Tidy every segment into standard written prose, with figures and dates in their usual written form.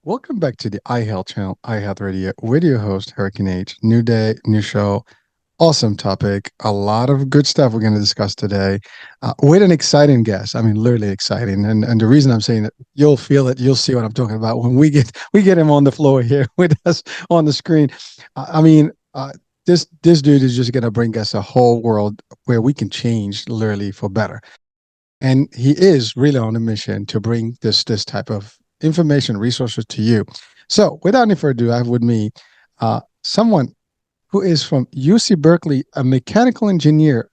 Welcome back to the iHealth channel, iHealth Radio, with your host, Hurricane H. New day, new show, awesome topic. A lot of good stuff we're going to discuss today with an exciting guest. I mean, literally exciting. And the reason I'm saying that, you'll feel it, you'll see what I'm talking about when we get him on the floor here with us on the screen. I mean, this dude is just going to bring us a whole world where we can change literally for better. And he is really on a mission to bring this type of information resources to you. So without any further ado, I have with me someone who is from UC Berkeley, a mechanical engineer,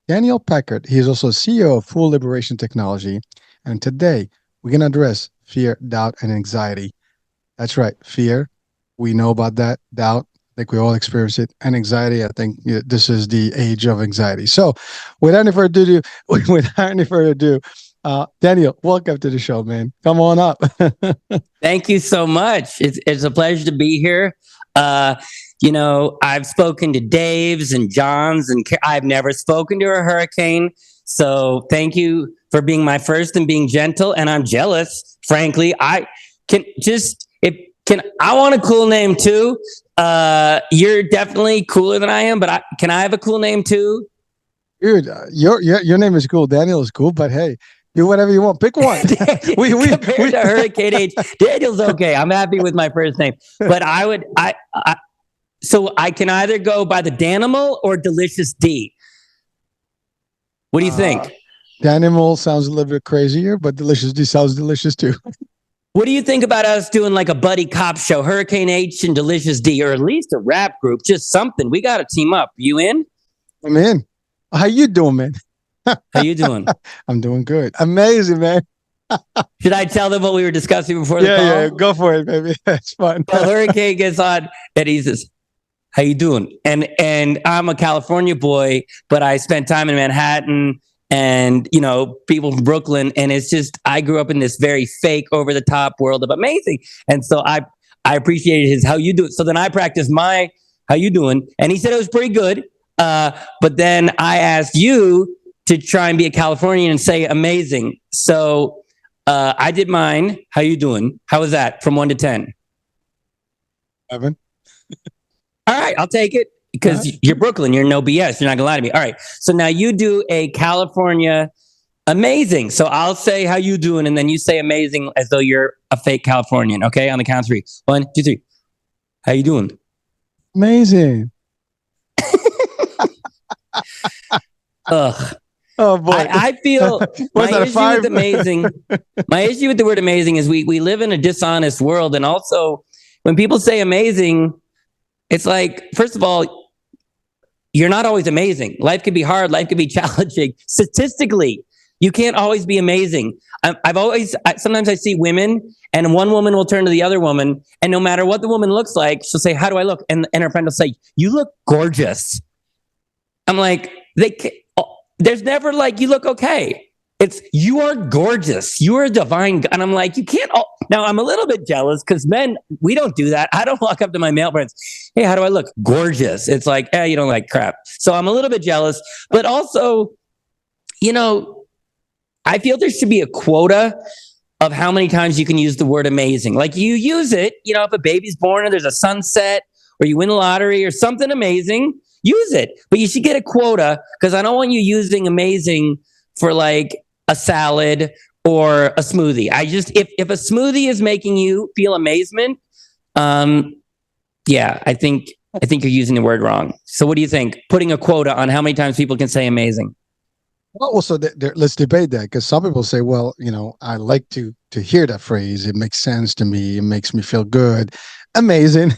Daniel Packard. He is also CEO of Full Liberation Technology. And today we're going to address fear, doubt, and anxiety. That's right, fear. We know about that. Doubt, I think we all experience it. And anxiety, I think this is the age of anxiety. So without any further ado, Daniel, welcome to the show, man. Come on up. Thank you so much. It's a pleasure to be here. I've spoken to Dave's and John's, and I've never spoken to a hurricane. So thank you for being my first and being gentle. And I'm jealous, frankly. I want a cool name too. You're definitely cooler than I am, but can I have a cool name too? Dude, your name is cool. Daniel is cool, but hey, do whatever you want. Pick one. Compared to Hurricane H, Daniel's okay. I'm happy with my first name, but so I can either go by the Danimal or Delicious D. What do you think? Danimal sounds a little bit crazier, but Delicious D sounds delicious too. What do you think about us doing like a buddy cop show, Hurricane H and Delicious D, or at least a rap group, just something? We got to team up. You in? I'm in. How you doing, man? How you doing? I'm doing good. Amazing, man. Should I tell them what we were discussing before the call? Yeah, go for it, baby. It's fun. Well, Hurricane gets on and he says, "How you doing?" And I'm a California boy, but I spent time in Manhattan and, people from Brooklyn. And it's just, I grew up in this very fake, over the top world of amazing. And so I appreciated his "how you doing." So then I practiced my "how you doing?" And he said it was pretty good. But then I asked you to try and be a Californian and say amazing. So I did mine. "How you doing?" How was that from 1 to 10? 7. All right, I'll take it because you're Brooklyn. You're no BS. You're not gonna lie to me. All right. So now you do a California amazing. So I'll say "how you doing?" and then you say amazing as though you're a fake Californian. Okay, on the count of 3. 1, 2, 3. How you doing? Amazing. Ugh. Oh boy. I feel my issue with amazing. My issue with the word amazing is we live in a dishonest world, and also when people say amazing, it's like, first of all, you're not always amazing. Life could be hard. Life could be challenging. Statistically, you can't always be amazing. Sometimes I see women, and one woman will turn to the other woman, and no matter what the woman looks like, she'll say, "How do I look?" And her friend will say, "You look gorgeous." I'm like, there's never like, "You look okay." It's, "You are gorgeous. You are a divine." And I'm like, you can't. Now I'm a little bit jealous because men, we don't do that. I don't walk up to my male friends, "Hey, how do I look?" "Gorgeous." It's like, you don't like crap. So I'm a little bit jealous, but also, I feel there should be a quota of how many times you can use the word amazing. Like, you use it, if a baby's born or there's a sunset or you win the lottery or something amazing, use it. But you should get a quota, because I don't want you using amazing for like a salad or a smoothie. If a smoothie is making you feel amazement, I think you're using the word wrong. So what do you think? Putting a quota on how many times people can say amazing. Well, also, let's debate that, because some people say, well, I like to hear that phrase. It makes sense to me. It makes me feel good. Amazing.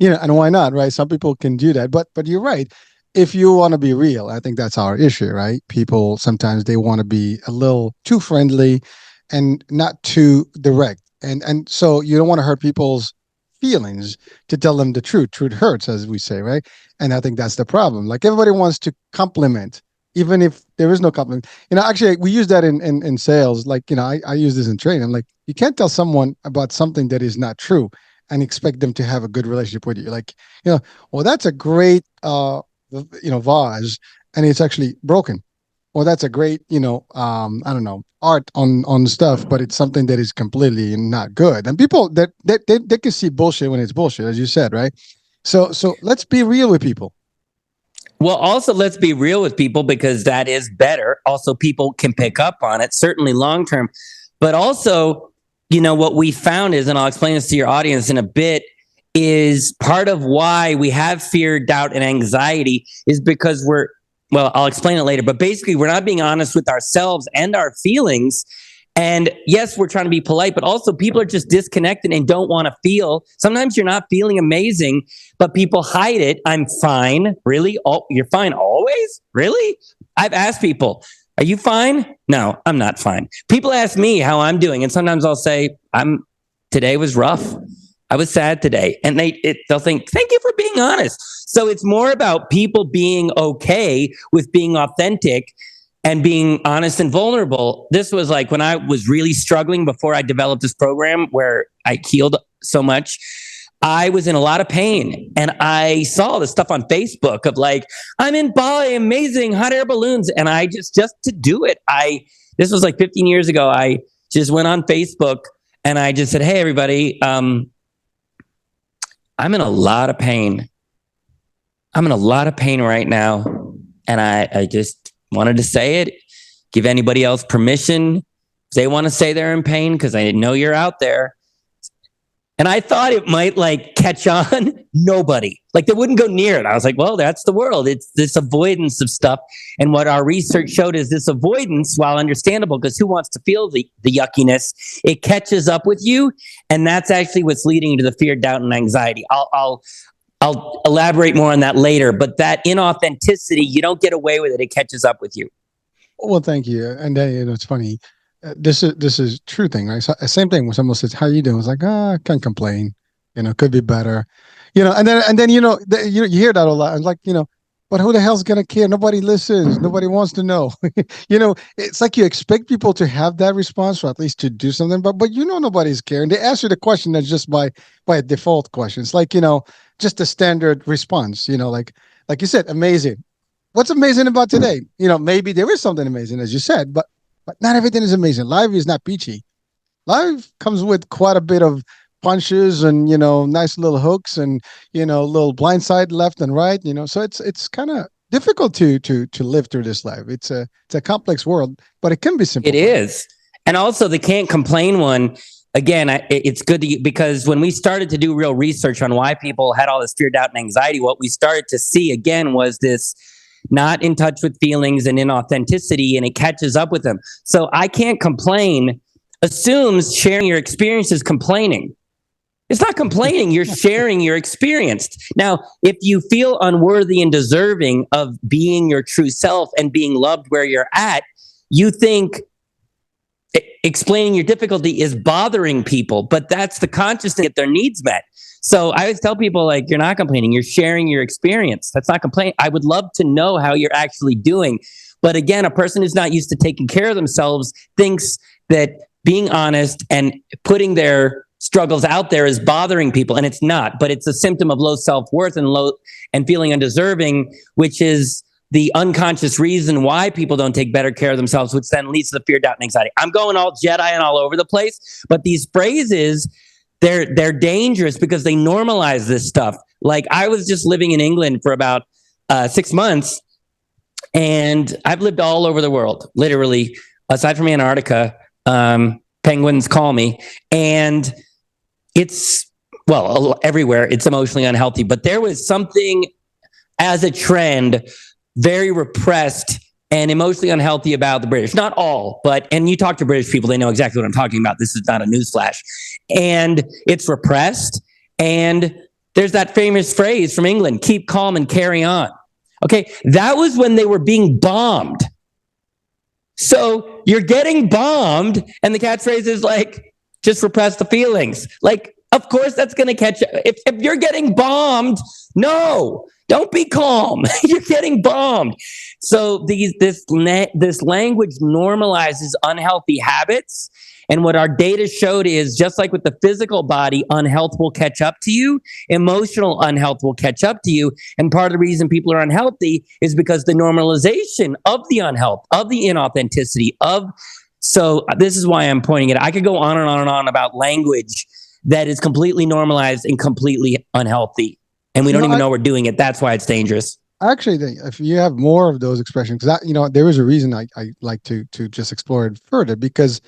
And why not, right? Some people can do that, but you're right. If you want to be real, I think that's our issue, right? People sometimes they want to be a little too friendly and not too direct, and so you don't want to hurt people's feelings to tell them the truth. Truth hurts, as we say, right? And I think that's the problem. Like, everybody wants to compliment, even if there is no compliment. Actually, we use that in sales. Like, I use this in training. I'm like, you can't tell someone about something that is not true and expect them to have a good relationship with you. Like, well, that's a great vase, and it's actually broken. Well, that's a great, I don't know, art on stuff, but it's something that is completely not good. And people they can see bullshit when it's bullshit, as you said, right? So let's be real with people. Well, also, let's be real with people because that is better. Also, people can pick up on it, certainly long term. But also, what we found is, and I'll explain this to your audience in a bit, is part of why we have fear, doubt, and anxiety is because well, I'll explain it later, but basically, we're not being honest with ourselves and our feelings. And yes, we're trying to be polite, but also people are just disconnected and don't want to feel. Sometimes you're not feeling amazing, but people hide it. I'm fine. Really? Oh, you're fine always? Really? I've asked people, are you fine? No, I'm not fine. People ask me how I'm doing, and sometimes I'll say, today was rough. I was sad today. And they'll think, thank you for being honest. So it's more about people being okay with being authentic and being honest and vulnerable. This was like when I was really struggling before I developed this program where I healed so much. I was in a lot of pain, and I saw the stuff on Facebook of like, I'm in Bali, amazing hot air balloons. And I just to do it, this was like 15 years ago. I just went on Facebook and I just said, hey, everybody, I'm in a lot of pain. I'm in a lot of pain right now. And I just wanted to say it, give anybody else permission if they want to say they're in pain, because I know you're out there. And I thought it might like catch on. Nobody, like they wouldn't go near it. I was like, well, that's the world. It's this avoidance of stuff. And what our research showed is this avoidance, while understandable, because who wants to feel the yuckiness, it catches up with you. And that's actually what's leading to the fear, doubt, and anxiety. I'll elaborate more on that later, but that inauthenticity, you don't get away with it. It catches up with you. Well, thank you. And then, it's funny. This is true thing, right? So, same thing when someone says, "How you doing?" It's like, can't complain. Could be better. And then you hear that a lot. It's like, but who the hell's gonna care? Nobody listens. Nobody wants to know. It's like you expect people to have that response, or at least to do something. But nobody's caring. They answer the question that's just by a default question. It's like just a standard response. Like you said, amazing. What's amazing about today? Maybe there is something amazing, as you said, but not everything is amazing. Life is not peachy. Life comes with quite a bit of punches and nice little hooks and little blindside left and right. So it's kind of difficult to live through this life. It's a complex world, but it can be simple. It is, and also the can't complain one. Again, it's good because when we started to do real research on why people had all this fear, doubt, and anxiety, what we started to see again was this not in touch with feelings and inauthenticity, and it catches up with them. So I can't complain assumes sharing your experience is complaining. It's not complaining. You're sharing your experience. Now, if you feel unworthy and deserving of being your true self and being loved where you're at, you think explaining your difficulty is bothering people, but that's the consciousness to get their needs met. So I always tell people, like, you're not complaining, you're sharing your experience. That's not complaining. I would love to know how you're actually doing. But again, a person who's not used to taking care of themselves thinks that being honest and putting their struggles out there is bothering people, and it's not. But it's a symptom of low self-worth and feeling undeserving, which is the unconscious reason why people don't take better care of themselves, which then leads to the fear, doubt, and anxiety. I'm going all Jedi and all over the place, but these phrases, they're dangerous because they normalize this stuff. Like, I was just living in England for about 6 months, and I've lived all over the world, literally, aside from Antarctica. Penguins call me, and it's, well, everywhere it's emotionally unhealthy. But there was something as a trend very repressed and emotionally unhealthy about the British. Not all, and you talk to British people, they know exactly what I'm talking about. This is not a newsflash. And it's repressed. And there's that famous phrase from England, keep calm and carry on. Okay, that was when they were being bombed. So you're getting bombed, and the catchphrase is like, just repress the feelings. Like, of course that's going to catch. If you're getting bombed, no, don't be calm. You're getting bombed. So this language normalizes unhealthy habits, And what our data showed is, just like with the physical body, unhealth will catch up to you. Emotional unhealth will catch up to you. And part of the reason people are unhealthy is because the normalization of the unhealth, of the inauthenticity, so this is why I'm pointing it. I could go on and on and on about language that is completely normalized and completely unhealthy. And we don't even know we're doing it. That's why it's dangerous. I actually think if you have more of those expressions, because there is a reason I like to just explore it further, because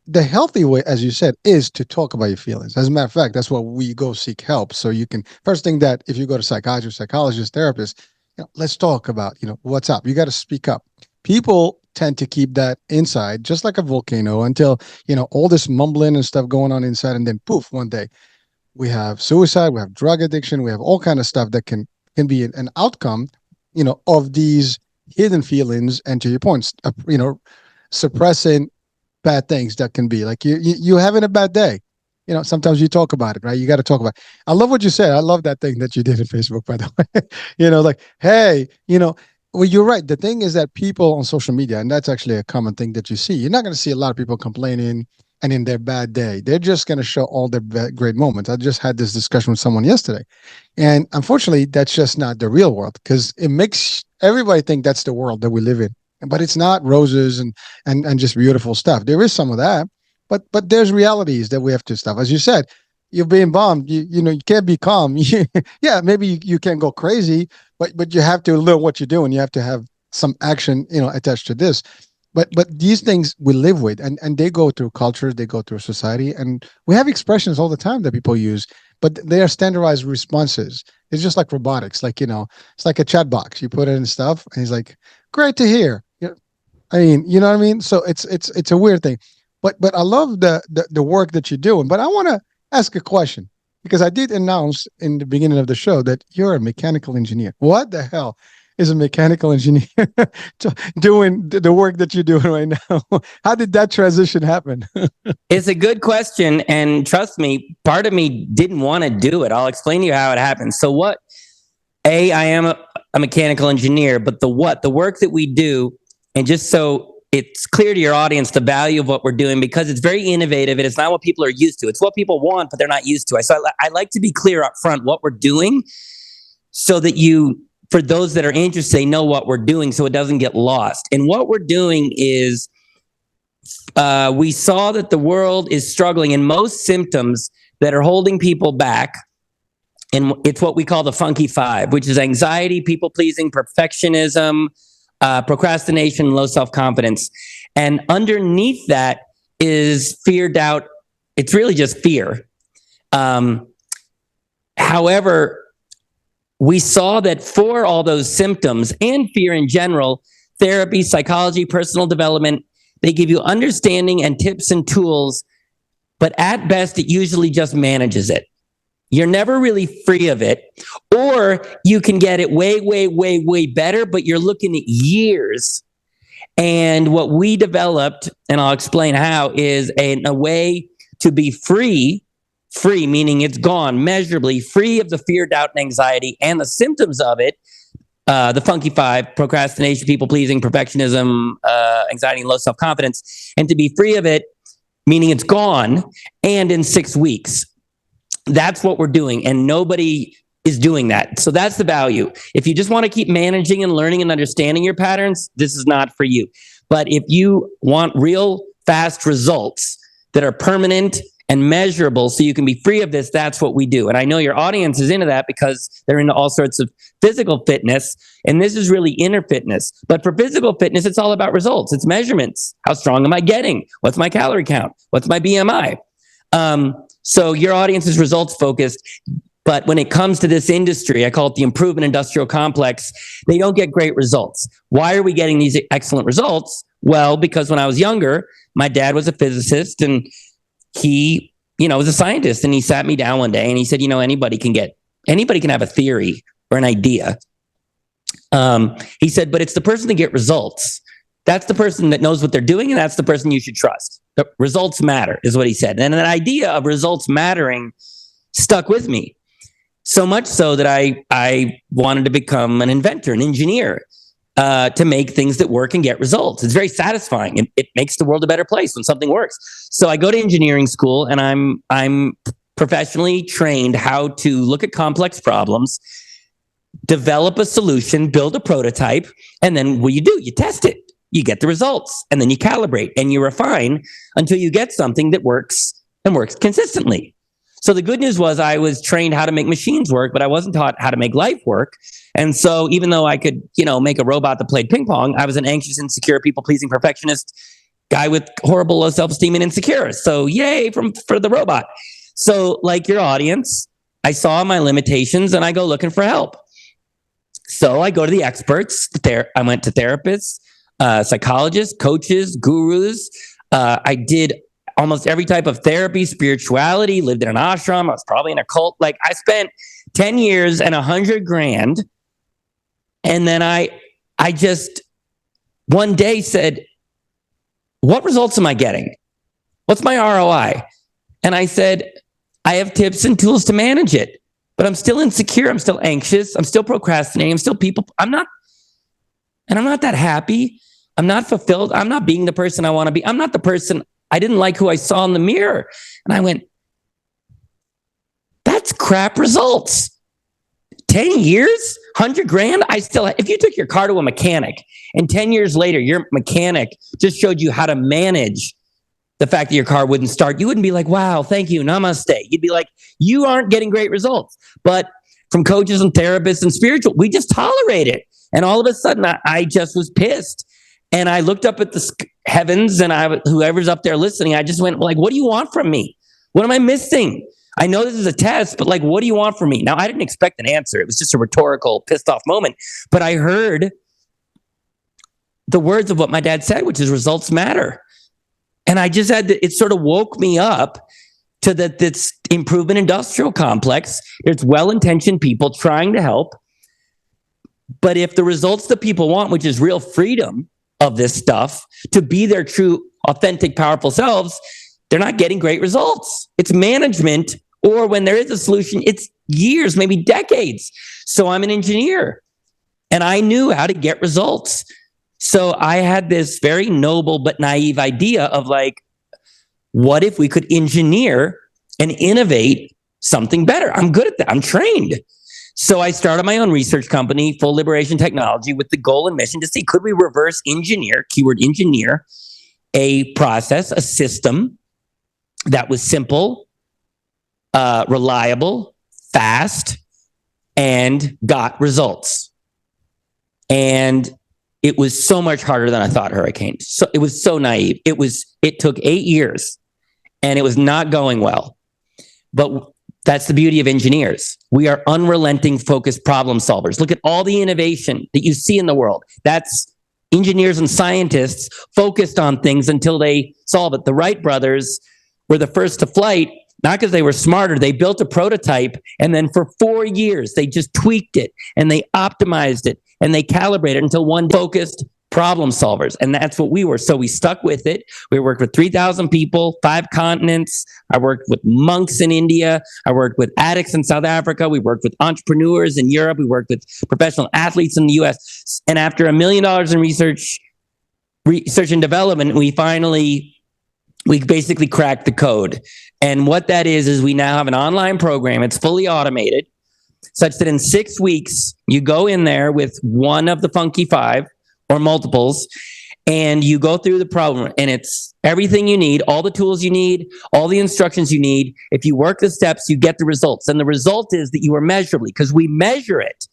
the healthy way, as you said, is to talk about your feelings. As a matter of fact, that's why we go seek help. So you can, first thing that if you go to psychiatrist, psychologist, therapist, let's talk about, what's up. You got to speak up. People tend to keep that inside, just like a volcano, until, all this mumbling and stuff going on inside. And then poof, one day we have suicide, we have drug addiction, we have all kind of stuff that can be an outcome, of these hidden feelings. And to your point, suppressing bad things that can be like you having a bad day. Sometimes you talk about it, right? You got to talk about it. I love what you said. I love that thing that you did on Facebook, by the way. Like, hey, well, you're right. The thing is that people on social media, and that's actually a common thing that you see, you're not going to see a lot of people complaining and in their bad day. They're just going to show all their great moments. I just had this discussion with someone yesterday. And unfortunately, that's just not the real world, because it makes everybody think that's the world that we live in. But it's not roses and just beautiful stuff. There is some of that, but there's realities that we have to stuff. As you said, you're being bombed. You can't be calm. Yeah, maybe you can't go crazy, but you have to learn what you're doing. You have to have some action, attached to this. But these things we live with, and they go through culture, they go through society, and we have expressions all the time that people use, but they are standardized responses. It's just like robotics, like it's like a chat box. You put in stuff, and he's like, "Great to hear." I mean, you know what I mean? So it's a weird thing, but I love the work that you're doing. But I want to ask a question, because I did announce in the beginning of the show that you're a mechanical engineer. What the hell is a mechanical engineer doing the work that you're doing right now? How did that transition happen? It's a good question, and trust me, part of me didn't want to do it. I'll explain to you how it happened. So I am a mechanical engineer, but the work that we do. And just so it's clear to your audience the value of what we're doing, because it's very innovative and it's not what people are used to. It's what people want, but they're not used to. So I like to be clear up front what we're doing, so that for those that are interested, they know what we're doing so it doesn't get lost. And what we're doing is we saw that the world is struggling in most symptoms that are holding people back. And it's what we call the funky five, which is anxiety, people-pleasing, perfectionism, procrastination, low self-confidence. And underneath that is fear, doubt. It's really just fear. However, we saw that for all those symptoms and fear in general, therapy, psychology, personal development, they give you understanding and tips and tools, but at best, it usually just manages it. You're never really free of it, or you can get it way, way, way, way better, but you're looking at years. And what we developed, and I'll explain how, is a way to be free, meaning it's gone, measurably free of the fear, doubt, and anxiety and the symptoms of it, the funky five: procrastination, people-pleasing, perfectionism, anxiety, and low self-confidence, and to be free of it, meaning it's gone, and in 6 weeks. That's what we're doing, and nobody is doing that. So that's the value. If you just want to keep managing and learning and understanding your patterns, this is not for you. But if you want real fast results that are permanent and measurable so you can be free of this, that's what we do. And I know your audience is into that because they're into all sorts of physical fitness, and this is really inner fitness. But for physical fitness, it's all about results. It's measurements. How strong am I getting? What's my calorie count? What's my BMI? So your audience is results focused, but when it comes to this industry, I call it the improvement industrial complex, they don't get great results. Why are we getting these excellent results? Well, because when I was younger, my dad was a physicist, and he, was a scientist, and he sat me down one day and he said, anybody can have a theory or an idea. He said, but it's the person that get results. That's the person that knows what they're doing, and that's the person you should trust. The results matter, is what he said. And that idea of results mattering stuck with me, so much so that I wanted to become an inventor, an engineer. to make things that work and get results. It's very satisfying. It makes the world a better place when something works. So I go to engineering school, and I'm professionally trained how to look at complex problems, develop a solution, build a prototype, and then what you do, you test it, you get the results, and then you calibrate and you refine until you get something that works and works consistently. So the good news was I was trained how to make machines work, but I wasn't taught how to make life work. And so even though I could, make a robot that played ping pong, I was an anxious, insecure, people-pleasing perfectionist guy with horrible low self-esteem and insecure. So yay for the robot. So like your audience, I saw my limitations and I go looking for help. So I go to the experts. I went to therapists, psychologists, coaches, gurus. I did almost every type of therapy, spirituality, lived in an ashram. I was probably in a cult. Like I spent 10 years and $100,000. And then I just one day said, what results am I getting? What's my ROI? And I said, I have tips and tools to manage it, but I'm still insecure. I'm still anxious. I'm still procrastinating. I'm not that happy. I'm not fulfilled. I'm not being the person I want to be. I'm not the person. I didn't like who I saw in the mirror. And I went, that's crap results. 10 years, $100,000. If you took your car to a mechanic and 10 years later, your mechanic just showed you how to manage the fact that your car wouldn't start, you wouldn't be like, wow, thank you, namaste. You'd be like, you aren't getting great results. But from coaches and therapists and spiritual, we just tolerate it. And all of a sudden, I just was pissed. And I looked up at the heavens, and whoever's up there listening, I just went, like, what do you want from me? What am I missing? I know this is a test, but like, what do you want from me? Now, I didn't expect an answer. It was just a rhetorical, pissed off moment. But I heard the words of what my dad said, which is results matter. And I just it sort of woke me up to this improvement industrial complex. There's well-intentioned people trying to help. But if the results that people want, which is real freedom of this stuff, to be their true, authentic, powerful selves, they're not getting great results. It's management, or when there is a solution, it's years, maybe decades. So I'm an engineer, and I knew how to get results. So I had this very noble but naive idea of like, what if we could engineer and innovate something better? I'm good at that. I'm trained. So I started my own research company, Full Liberation Technology, with the goal and mission to see, could we reverse engineer, keyword engineer, a process, a system that was simple, reliable, fast, and got results. And it was so much harder than I thought, Hurricane. So it was so naive. It took 8 years, and it was not going well. But that's the beauty of engineers. We are unrelenting, focused problem solvers. Look at all the innovation that you see in the world. That's engineers and scientists focused on things until they solve it. The Wright brothers were the first to flight, not because they were smarter. They built a prototype, and then for 4 years, they just tweaked it, and they optimized it, and they calibrated until one focused problem solvers. And that's what we were. So we stuck with it. We worked with 3,000 people, 5 continents. I worked with monks in India. I worked with addicts in South Africa. We worked with entrepreneurs in Europe. We worked with professional athletes in the US. And after $1 million in research and development, we basically cracked the code. And what that is we now have an online program. It's fully automated, such that in 6 weeks, you go in there with one of the funky 5 or multiples, and you go through the problem, and it's everything you need, all the tools you need, all the instructions you need. If you work the steps, you get the results. And the result is that you are measurably, because we measure it.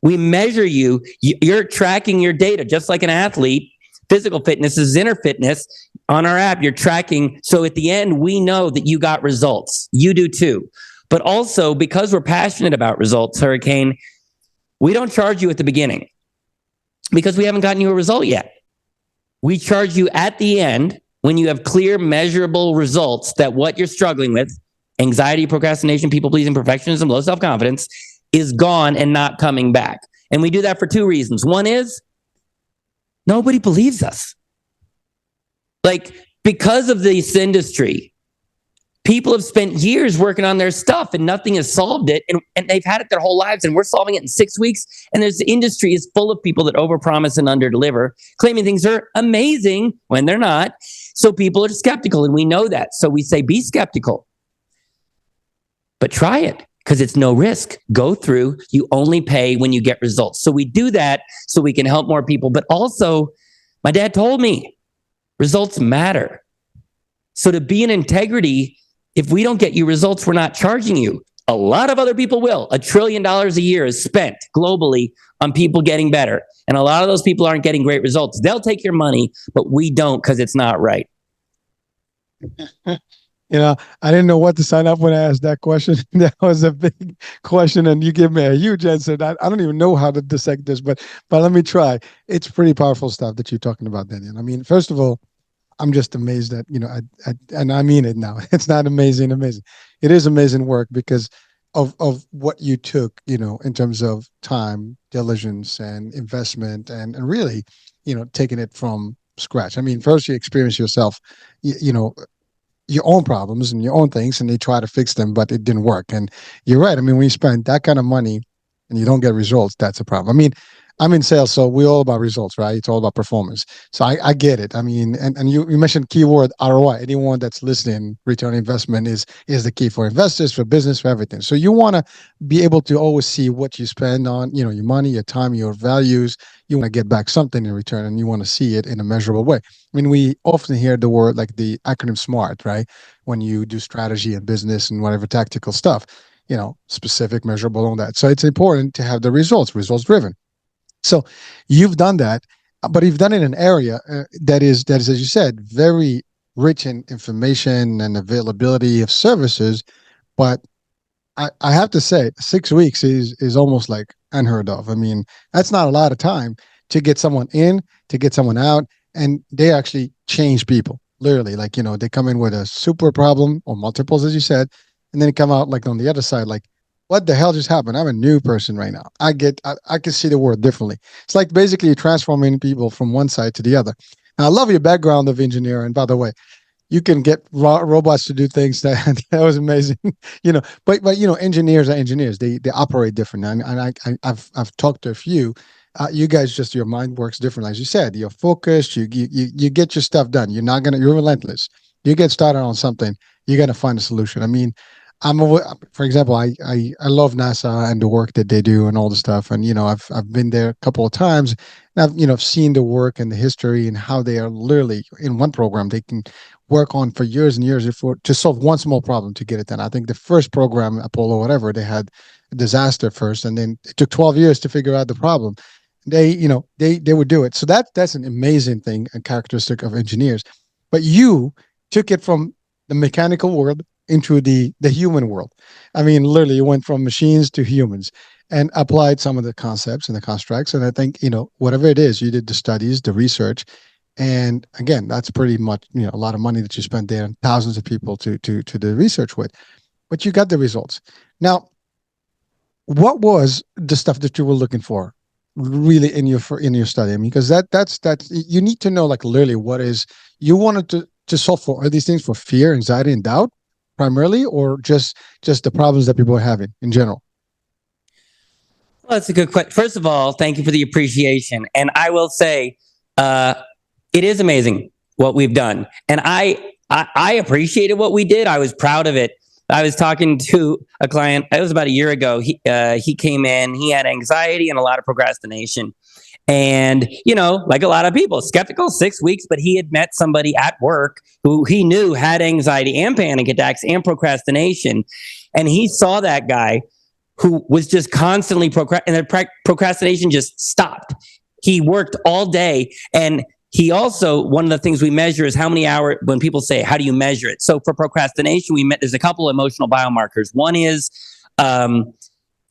We measure you. You're tracking your data, just like an athlete. Physical fitness is inner fitness. On our app, you're tracking. So at the end, we know that you got results. You do too. But also, because we're passionate about results, Hurricane, we don't charge you at the beginning because we haven't gotten you a result yet. We charge you at the end when you have clear, measurable results that what you're struggling with, anxiety, procrastination, people-pleasing, perfectionism, low self-confidence, is gone and not coming back. And we do that for 2 reasons. One is nobody believes us. Like, because of this industry, People have spent years working on their stuff and nothing has solved it. And they've had it their whole lives and we're solving it in 6 weeks. And the industry is full of people that overpromise and underdeliver, claiming things are amazing when they're not. So people are skeptical and we know that. So we say, be skeptical, but try it because it's no risk. Go through, you only pay when you get results. So we do that so we can help more people. But also, my dad told me, results matter. So to be in integrity, if we don't get you results, we're not charging you. A lot of other people will. $1 trillion a year is spent globally on people getting better. And a lot of those people aren't getting great results. They'll take your money, but we don't because it's not right. I didn't know what to sign up when I asked that question. That was a big question, and you give me a huge answer. I don't even know how to dissect this, but let me try. It's pretty powerful stuff that you're talking about, Daniel. I mean, first of all, I'm just amazed that, and I mean it now. It's not amazing. It is amazing work because of what you took, in terms of time, diligence, and investment, and really, taking it from scratch. I mean, first you experience yourself, your own problems and your own things, and you try to fix them, but it didn't work. And you're right. I mean, when you spend that kind of money and you don't get results, that's a problem. I mean, I'm in sales, so we're all about results, right? It's all about performance. So I get it. I mean, and you mentioned keyword ROI. Anyone that's listening, return on investment is the key for investors, for business, for everything. So you want to be able to always see what you spend on, your money, your time, your values. You want to get back something in return, and you want to see it in a measurable way. I mean, we often hear the word, like the acronym SMART, right? When you do strategy and business and whatever tactical stuff, specific, measurable, all that. So it's important to have the results driven. So you've done that, but you've done it in an area that is, as you said, very rich in information and availability of services. But I have to say, 6 weeks is almost like unheard of. I mean, that's not a lot of time to get someone in, to get someone out, and they actually change people. Literally, like, they come in with a super problem or multiples, as you said, and then they come out like on the other side, like, what the hell just happened? I'm a new person right now. I can see the world differently. It's like basically you're transforming people from one side to the other. Now, I love your background of engineer. And by the way, you can get robots to do things that was amazing, but engineers are engineers. They operate different. And I've talked to a few. You guys, just your mind works differently. As you said, you're focused. You get your stuff done. You're relentless. You get started on something, you're gonna find a solution. I mean, for example, I love NASA and the work that they do and all the stuff. And, I've been there a couple of times. And I've seen the work and the history and how they are literally in one program. They can work on for years and years to solve one small problem to get it done. I think the first program, Apollo, whatever, they had a disaster first, and then it took 12 years to figure out the problem. They would do it. So that's an amazing thing, a characteristic of engineers. But you took it from the mechanical world into the human world. I mean, literally, you went from machines to humans and applied some of the concepts and the constructs. And I think, whatever it is, you did the studies, the research. And again, that's pretty much, a lot of money that you spent there and thousands of people to do the research with. But you got the results. Now, what was the stuff that you were looking for really in your study? I mean, because that's you need to know, like, literally what is you wanted to solve for. Are these things for fear, anxiety, and doubt primarily, or just the problems that people are having in general? Well, that's a good question. First of all, thank you for the appreciation. And I will say, it is amazing what we've done. And I appreciated what we did. I was proud of it. I was talking to a client, it was about a year ago. He came in, he had anxiety and a lot of procrastination. And, like a lot of people, skeptical, 6 weeks, but he had met somebody at work who he knew had anxiety and panic attacks and procrastination. And he saw that guy who was just constantly procrastination just stopped. He worked all day. And he also, one of the things we measure is how many hours, when people say, how do you measure it? So for procrastination, there's a couple of emotional biomarkers. One is,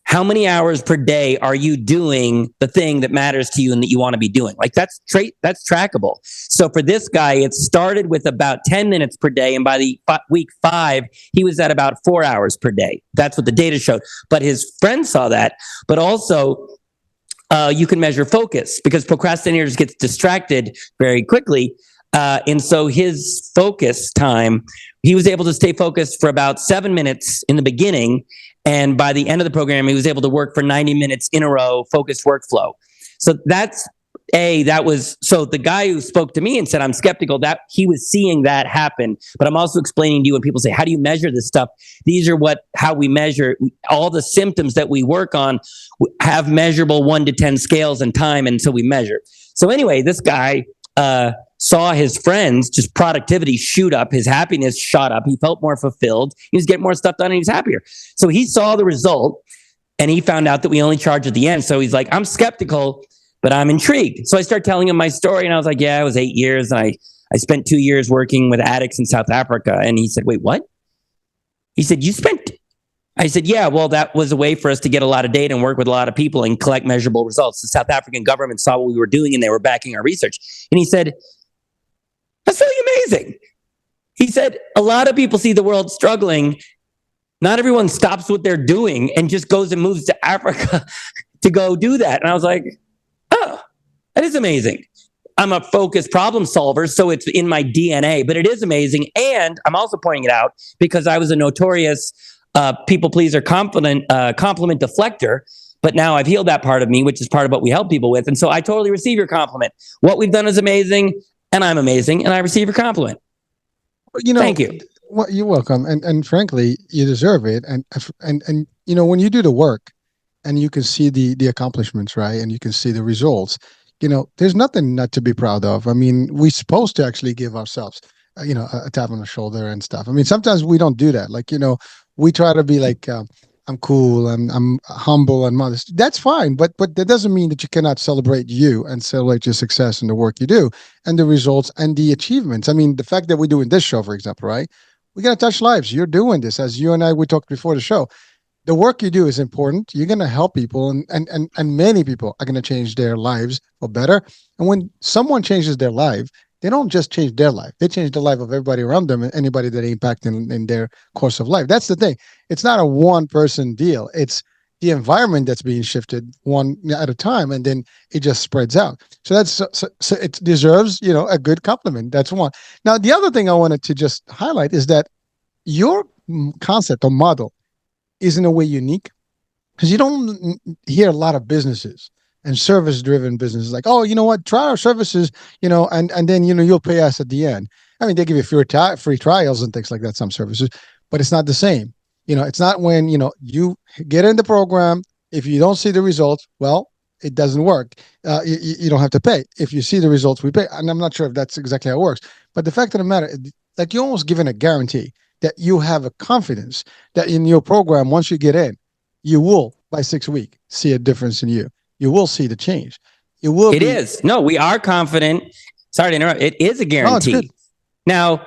how many hours per day are you doing the thing that matters to you and that you want to be doing? Like that's trackable. So for this guy, it started with about 10 minutes per day. And by the week 5, he was at about 4 hours per day. That's what the data showed. But his friend saw that. But also, you can measure focus because procrastinators get distracted very quickly. And so his focus time he was able to stay focused for about 7 minutes in the beginning. And by the end of the program, he was able to work for 90 minutes in a row, focused workflow. So so the guy who spoke to me and said, I'm skeptical, that he was seeing that happen. But I'm also explaining to you when people say, how do you measure this stuff? These are how we measure all the symptoms that we work on have measurable 1 to 10 scales and time. And so we measure. So anyway, this guy, saw his friends, just productivity shoot up. His happiness shot up. He felt more fulfilled. He was getting more stuff done and he was happier. So he saw the result and he found out that we only charge at the end. So he's like, I'm skeptical, but I'm intrigued. So I started telling him my story and I was like, yeah, it was 8 years. And I spent 2 years working with addicts in South Africa. And he said, wait, what? He said, I said, yeah, well, that was a way for us to get a lot of data and work with a lot of people and collect measurable results. The South African government saw what we were doing and they were backing our research. And he said, that's really amazing. He said, a lot of people see the world struggling. Not everyone stops what they're doing and just goes and moves to Africa to go do that. And I was like, oh, that is amazing. I'm a focused problem solver, so it's in my DNA, but it is amazing. And I'm also pointing it out because I was a notorious people pleaser, compliment deflector, but now I've healed that part of me, which is part of what we help people with. And so I totally receive your compliment. What we've done is amazing, and I'm amazing, and I receive your compliment. Thank you. Well, you're welcome. And frankly, you deserve it. And when you do the work and you can see the accomplishments, right? And you can see the results, there's nothing not to be proud of. I mean, we're supposed to actually give ourselves, a tap on the shoulder and stuff. I mean, sometimes we don't do that. Like, we try to be like, I'm cool, I'm humble and modest. That's fine, but that doesn't mean that you cannot celebrate you and celebrate your success and the work you do and the results and the achievements. I mean, the fact that we're doing this show, for example, right? We got to touch lives. You're doing this, as you and I, we talked before the show. The work you do is important. You're going to help people, and many people are going to change their lives for better. And when someone changes their life, they don't just change their life. They change the life of everybody around them and anybody that they impact in their course of life. That's the thing. It's not a one-person deal. It's the environment that's being shifted one at a time, and then it just spreads out. So so it deserves, a good compliment. That's one. Now, the other thing I wanted to just highlight is that your concept or model is in a way unique because you don't hear a lot of businesses and service-driven businesses like, oh, you know what, try our services, and then, you'll pay us at the end. I mean, they give you free trials and things like that, some services, but it's not the same. It's not when, you get in the program, if you don't see the results, well, it doesn't work. You don't have to pay. If you see the results, we pay. And I'm not sure if that's exactly how it works. But the fact of the matter, like you're almost given a guarantee that you have a confidence that in your program, once you get in, you will, by 6 weeks, see a difference in you. You will see the change. It is. No, we are confident. Sorry to interrupt. It is a guarantee. No, now,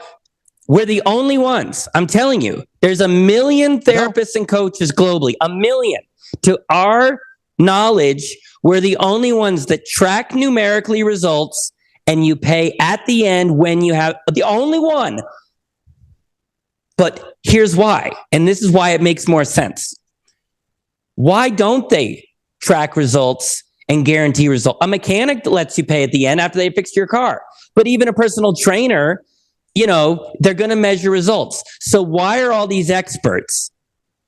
we're the only ones. I'm telling you, there's 1 million therapists and coaches globally. 1 million. To our knowledge, we're the only ones that track numerically results and you pay at the end when you have the only one. But here's why. And this is why it makes more sense. Why don't they track results and guarantee results? A mechanic lets you pay at the end after they fixed your car. But even a personal trainer, they're going to measure results. So why are all these experts?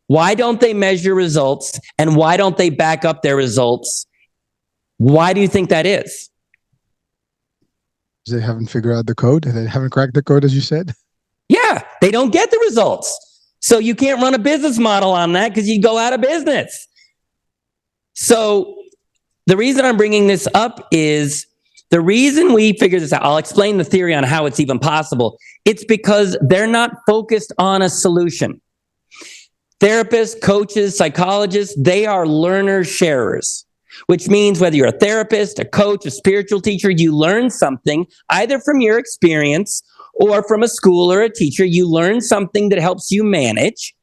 Why don't they measure results? And why don't they back up their results? Why do you think that is? They haven't figured out the code. They haven't cracked the code, as you said. Yeah, they don't get the results. So you can't run a business model on that because you go out of business. So the reason I'm bringing this up is the reason we figured this out. I'll explain the theory on how it's even possible. It's because they're not focused on a solution. Therapists, coaches, psychologists, they are learner sharers, which means whether you're a therapist, a coach, a spiritual teacher, you learn something either from your experience or from a school or a teacher. You learn something that helps you manage,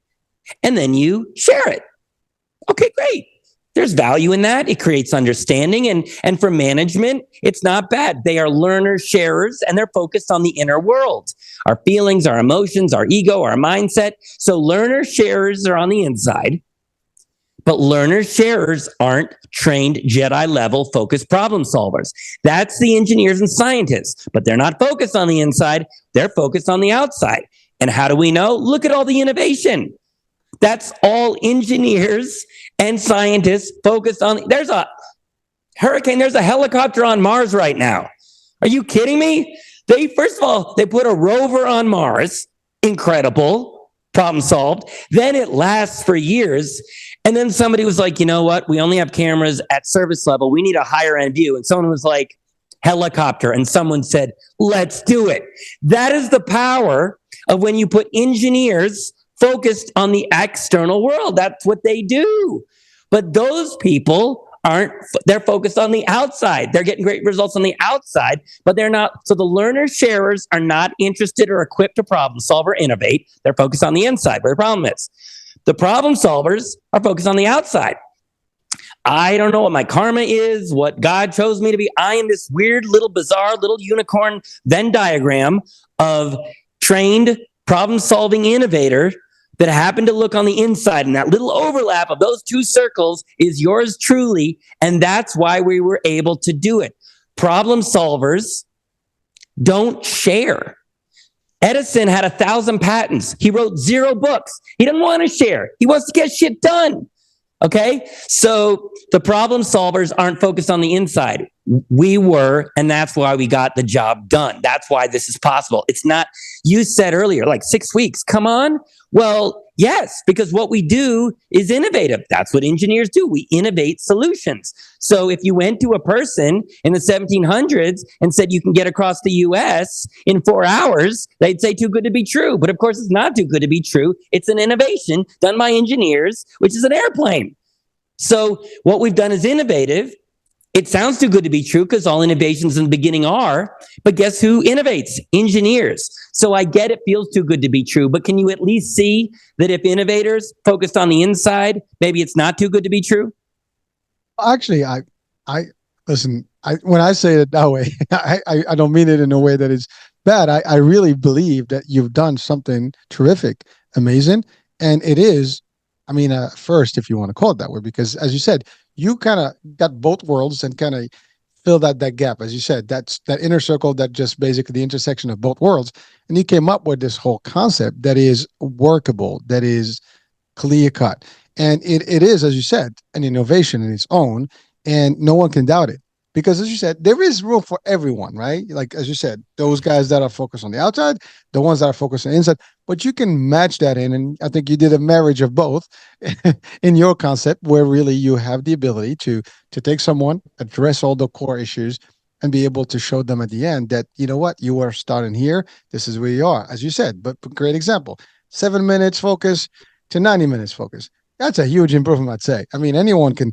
and then you share it. Okay, great. There's value in that. It creates understanding. And for management, it's not bad. They are learner sharers and they're focused on the inner world, our feelings, our emotions, our ego, our mindset. So learner sharers are on the inside, but learner sharers aren't trained Jedi level focused problem solvers. That's the engineers and scientists, but they're not focused on the inside. They're focused on the outside. And how do we know? Look at all the innovation. That's all engineers and scientists focused on. There's a hurricane, there's a helicopter on Mars right now. Are you kidding me? First of all, they put a rover on Mars. Incredible. Problem solved. Then it lasts for years. And then somebody was like, you know what? We only have cameras at service level. We need a higher end view. And someone was like, helicopter. And someone said, let's do it. That is the power of when you put engineers focused on the external world. That's what they do. But those people they're focused on the outside. They're getting great results on the outside, but they're not. So the learner sharers are not interested or equipped to problem solve or innovate. They're focused on the inside, where the problem is. The problem solvers are focused on the outside. I don't know what my karma is, what God chose me to be. I am this weird little bizarre little unicorn Venn diagram of trained problem solving innovator that happened to look on the inside, and that little overlap of those two circles is yours truly, and that's why we were able to do it. Problem solvers don't share. Edison had 1,000 patents. He wrote 0 books. He doesn't want to share. He wants to get shit done. Okay? So the problem solvers aren't focused on the inside. We were, and that's why we got the job done. That's why this is possible. It's not, you said earlier, like 6 weeks. Come on. Well, yes, because what we do is innovative. That's what engineers do. We innovate solutions. So if you went to a person in the 1700s and said you can get across the US in 4 hours, they'd say too good to be true. But of course, it's not too good to be true. It's an innovation done by engineers, which is an airplane. So what we've done is innovative. It sounds too good to be true because all innovations in the beginning are, but guess who innovates? Engineers. So I get it feels too good to be true, but can you at least see that if innovators focused on the inside, maybe it's not too good to be true? Actually, I listen, when I say it that way, I don't mean it in a way that is bad. I really believe that you've done something terrific, amazing. And it is, I mean, first, if you want to call it that way, because as you said, you kind of got both worlds and kind of fill that gap. As you said, that's that inner circle, that just basically the intersection of both worlds. And you came up with this whole concept that is workable, that is clear cut. And it is, as you said, an innovation in its own, and no one can doubt it. Because as you said, there is room for everyone, right? Like, as you said, those guys that are focused on the outside, the ones that are focused on the inside, but you can match that in. And I think you did a marriage of both in your concept, where really you have the ability to take someone, address all the core issues, and be able to show them at the end that, you know what, you are starting here. This is where you are, as you said. But great example, 7 minutes focus to 90 minutes focus. That's a huge improvement, I'd say. I mean, anyone can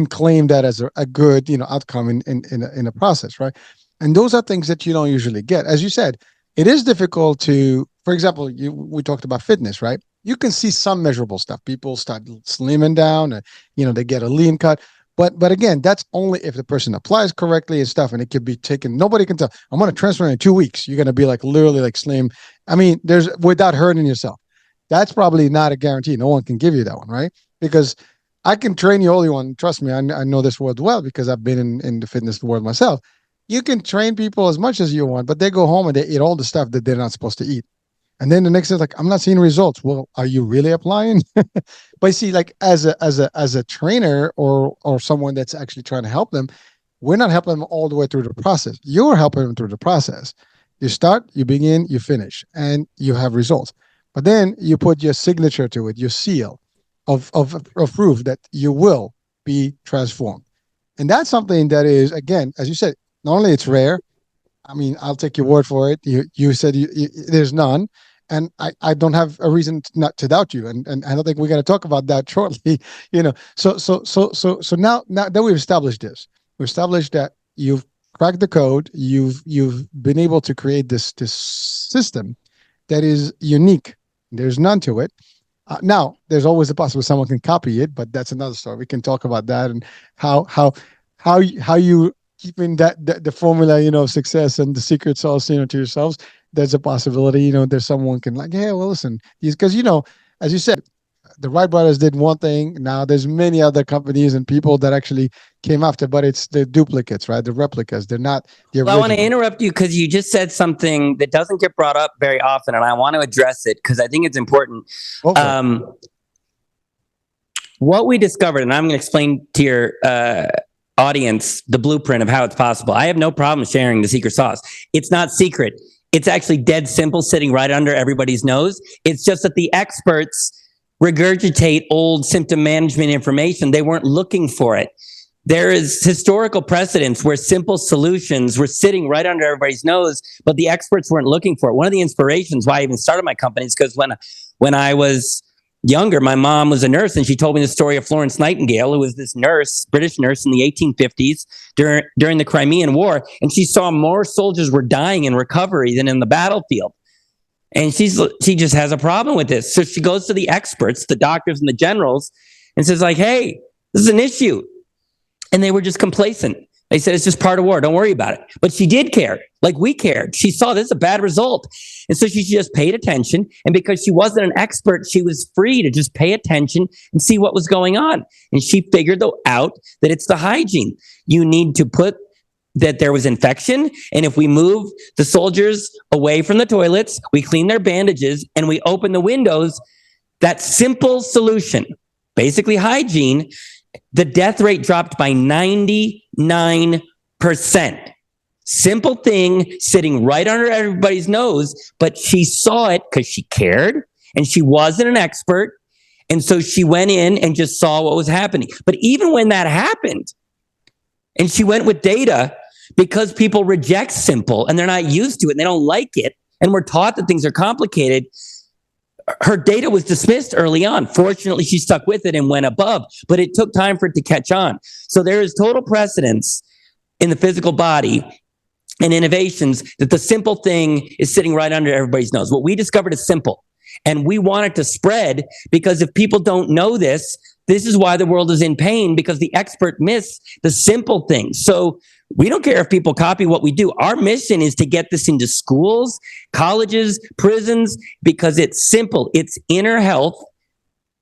claim that as a good, outcome in a process, right? And those are things that you don't usually get. As you said, it is difficult to, for example, we talked about fitness, right? You can see some measurable stuff. People start slimming down, and they get a lean cut. But again, that's only if the person applies correctly and stuff, and it could be taken. Nobody can tell. I'm going to transfer in 2 weeks. You're going to be like literally like slim. I mean, there's without hurting yourself. That's probably not a guarantee. No one can give you that one, right? Because I can train you all you want. Trust me, I know this world well because I've been in the fitness world myself. You can train people as much as you want, but they go home and they eat all the stuff that they're not supposed to eat. And then the next is like, I'm not seeing results. Well, are you really applying? But you see, like as a trainer or someone that's actually trying to help them, we're not helping them all the way through the process. You're helping them through the process. You start, you begin, you finish, and you have results. But then you put your signature to it, your seal of proof that you will be transformed. And that's something that is, again, as you said, not only it's rare. I mean, I'll take your word for it. You said there's none, and I don't have a reason not to doubt you. And I don't think we're going to talk about that shortly. So now that we've established this, we've established that you've cracked the code. You've been able to create this system that is unique. There's none to it. Now, there's always the possibility someone can copy it, but that's another story. We can talk about that and how you keeping the formula, of success and the secret sauce, to yourselves. There's a possibility, there's someone can like, yeah, well, listen, because as you said, the Wright brothers did one thing. Now there's many other companies and people that actually came after, but it's the duplicates, right? The replicas. They're not the Well, I want to original. interrupt you because you just said something that doesn't get brought up very often, and I want to address it because I think it's important. What we discovered, and I'm going to explain to your audience the blueprint of how it's possible. I have no problem sharing the secret sauce. It's not secret. It's actually dead simple, sitting right under everybody's nose. It's just that the experts regurgitate old symptom management information. They weren't looking for it. There is historical precedence where simple solutions were sitting right under everybody's nose, but the experts weren't looking for it. One of the inspirations why I even started my company is because when I was younger, my mom was a nurse, and she told me the story of Florence Nightingale, who was this nurse, British nurse in the 1850s during the Crimean War, and she saw more soldiers were dying in recovery than in the battlefield. And she just has a problem with this. So she goes to the experts, the doctors and the generals, and says like, hey, this is an issue. And they were just complacent. They said, it's just part of war. Don't worry about it. But she did care. Like we cared. She saw this is a bad result. And so she just paid attention. And because she wasn't an expert, she was free to just pay attention and see what was going on. And she figured out that it's the hygiene. You need to put that there was infection. And if we move the soldiers away from the toilets, we clean their bandages, and we open the windows, that simple solution, basically hygiene, the death rate dropped by 99%. Simple thing sitting right under everybody's nose, but she saw it because she cared and she wasn't an expert. And so she went in and just saw what was happening. But even when that happened, and she went with data, because people reject simple and they're not used to it and they don't like it, and we're taught that things are complicated, her data was dismissed early on. Fortunately, she stuck with it and went above, but it took time for it to catch on. So there is total precedence in the physical body and innovations that the simple thing is sitting right under everybody's nose. What we discovered is simple, and we want it to spread, because if people don't know this is why the world is in pain, because the expert miss the simple things. So we don't care if people copy what we do. Our mission is to get this into schools, colleges, prisons, because it's simple. It's inner health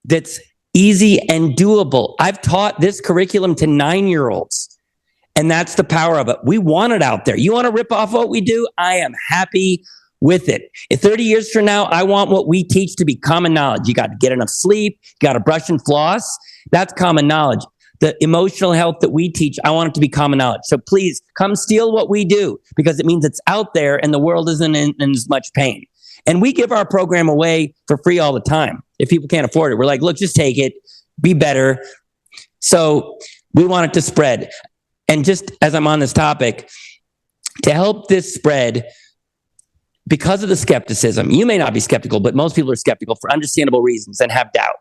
that's easy and doable. I've taught this curriculum to 9-year-olds, and that's the power of it. We want it out there. You want to rip off what we do? I am happy with it. In 30 years from now, I want what we teach to be common knowledge. You got to get enough sleep. You got to brush and floss. That's common knowledge. The emotional health that we teach, I want it to be common knowledge. So please come steal what we do, because it means it's out there and the world isn't in as much pain. And we give our program away for free all the time. If people can't afford it, we're like, look, just take it, be better. So we want it to spread. And just as I'm on this topic, to help this spread, because of the skepticism, you may not be skeptical, but most people are skeptical for understandable reasons and have doubt.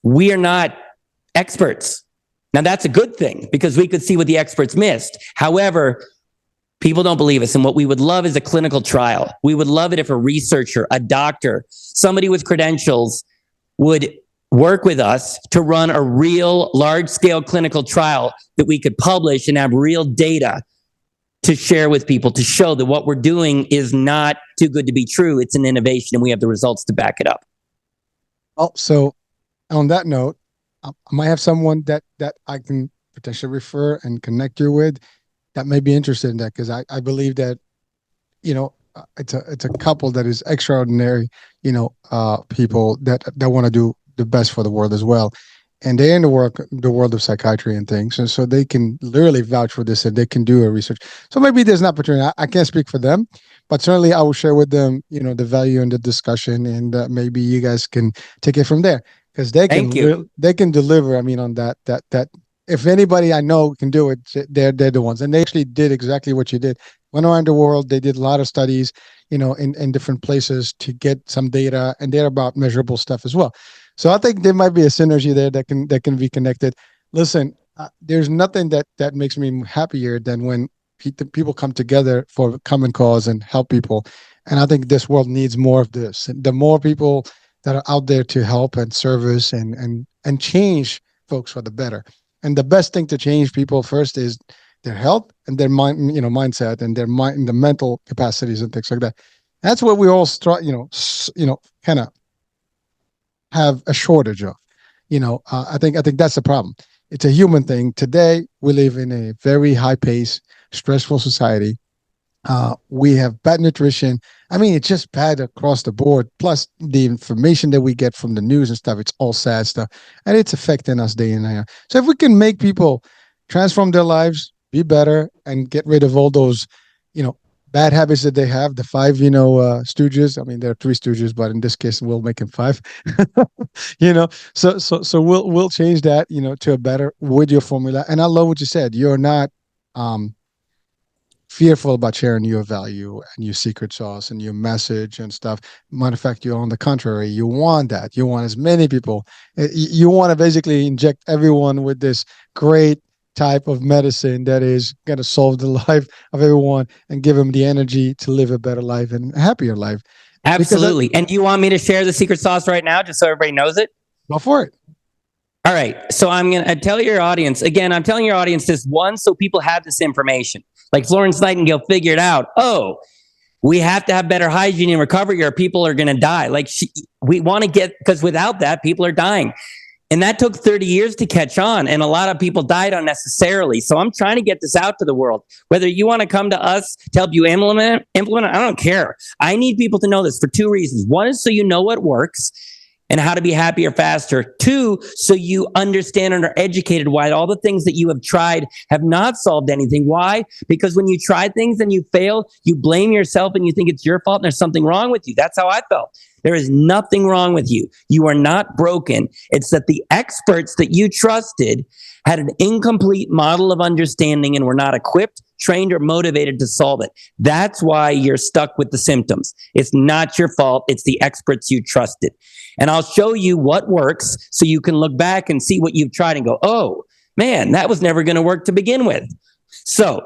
We are not experts. Now, that's a good thing, because we could see what the experts missed. However, people don't believe us. And what we would love is a clinical trial. We would love it if a researcher, a doctor, somebody with credentials would work with us to run a real large-scale clinical trial that we could publish and have real data to share with people, to show that what we're doing is not too good to be true. It's an innovation, and we have the results to back it up. Oh, so on that note, I might have someone that I can potentially refer and connect you with that may be interested in that, because I believe that, it's a couple that is extraordinary, people that want to do the best for the world as well. And they're in the world of psychiatry and things. And so they can literally vouch for this, and they can do a research. So maybe there's an opportunity. I can't speak for them, but certainly I will share with them, the value in the discussion, and maybe you guys can take it from there, because they can deliver. I mean, on that if anybody I know can do it, they're the ones. And they actually did exactly what you did. Went around the world. They did a lot of studies, in different places to get some data, and they're about measurable stuff as well. So I think there might be a synergy there that can be connected. Listen, there's nothing that makes me happier than when people come together for a common cause and help people. And I think this world needs more of this. The more people that are out there to help and service and change folks for the better. And the best thing to change people first is their health and their mind, mindset, and their mind, the mental capacities and things like that. That's what we all kind of have a shortage of. I think that's the problem. It's a human thing. Today, we live in a very high pace, stressful society. We have bad nutrition. I mean, it's just bad across the board. Plus, the information that we get from the news and stuff, it's all sad stuff. And it's affecting us day in and day out. So, if we can make people transform their lives, be better, and get rid of all those, you know, bad habits that they have, the five, stooges. I mean, there are three stooges, but in this case, we'll make them five. So we'll change that, to a better with your formula. And I love what you said. You're not, um, fearful about sharing your value and your secret sauce and your message and stuff. Matter of fact, you're on the contrary. You want that. You want as many people. You want to basically inject everyone with this great type of medicine that is going to solve the life of everyone and give them the energy to live a better life and a happier life. Absolutely. And do you want me to share the secret sauce right now, just so everybody knows it? Go for it. All right. So I'm going to tell your audience, again, I'm telling your audience this one, so people have this information. Like Florence Nightingale figured out, we have to have better hygiene and recovery or people are going to die. We want to because without that, people are dying. And that took 30 years to catch on. And a lot of people died unnecessarily. So I'm trying to get this out to the world. Whether you want to come to us to help you implement it, I don't care. I need people to know this for two reasons. One is so you know what works and how to be happier faster. Two, so you understand and are educated why all the things that you have tried have not solved anything. Why? Because when you try things and you fail, you blame yourself and you think it's your fault and there's something wrong with you. That's how I felt. There is nothing wrong with you. You are not broken. It's that the experts that you trusted had an incomplete model of understanding and were not equipped, trained, or motivated to solve it. That's why you're stuck with the symptoms. It's not your fault. It's the experts you trusted. And I'll show you what works so you can look back and see what you've tried and go, oh, man, that was never going to work to begin with. So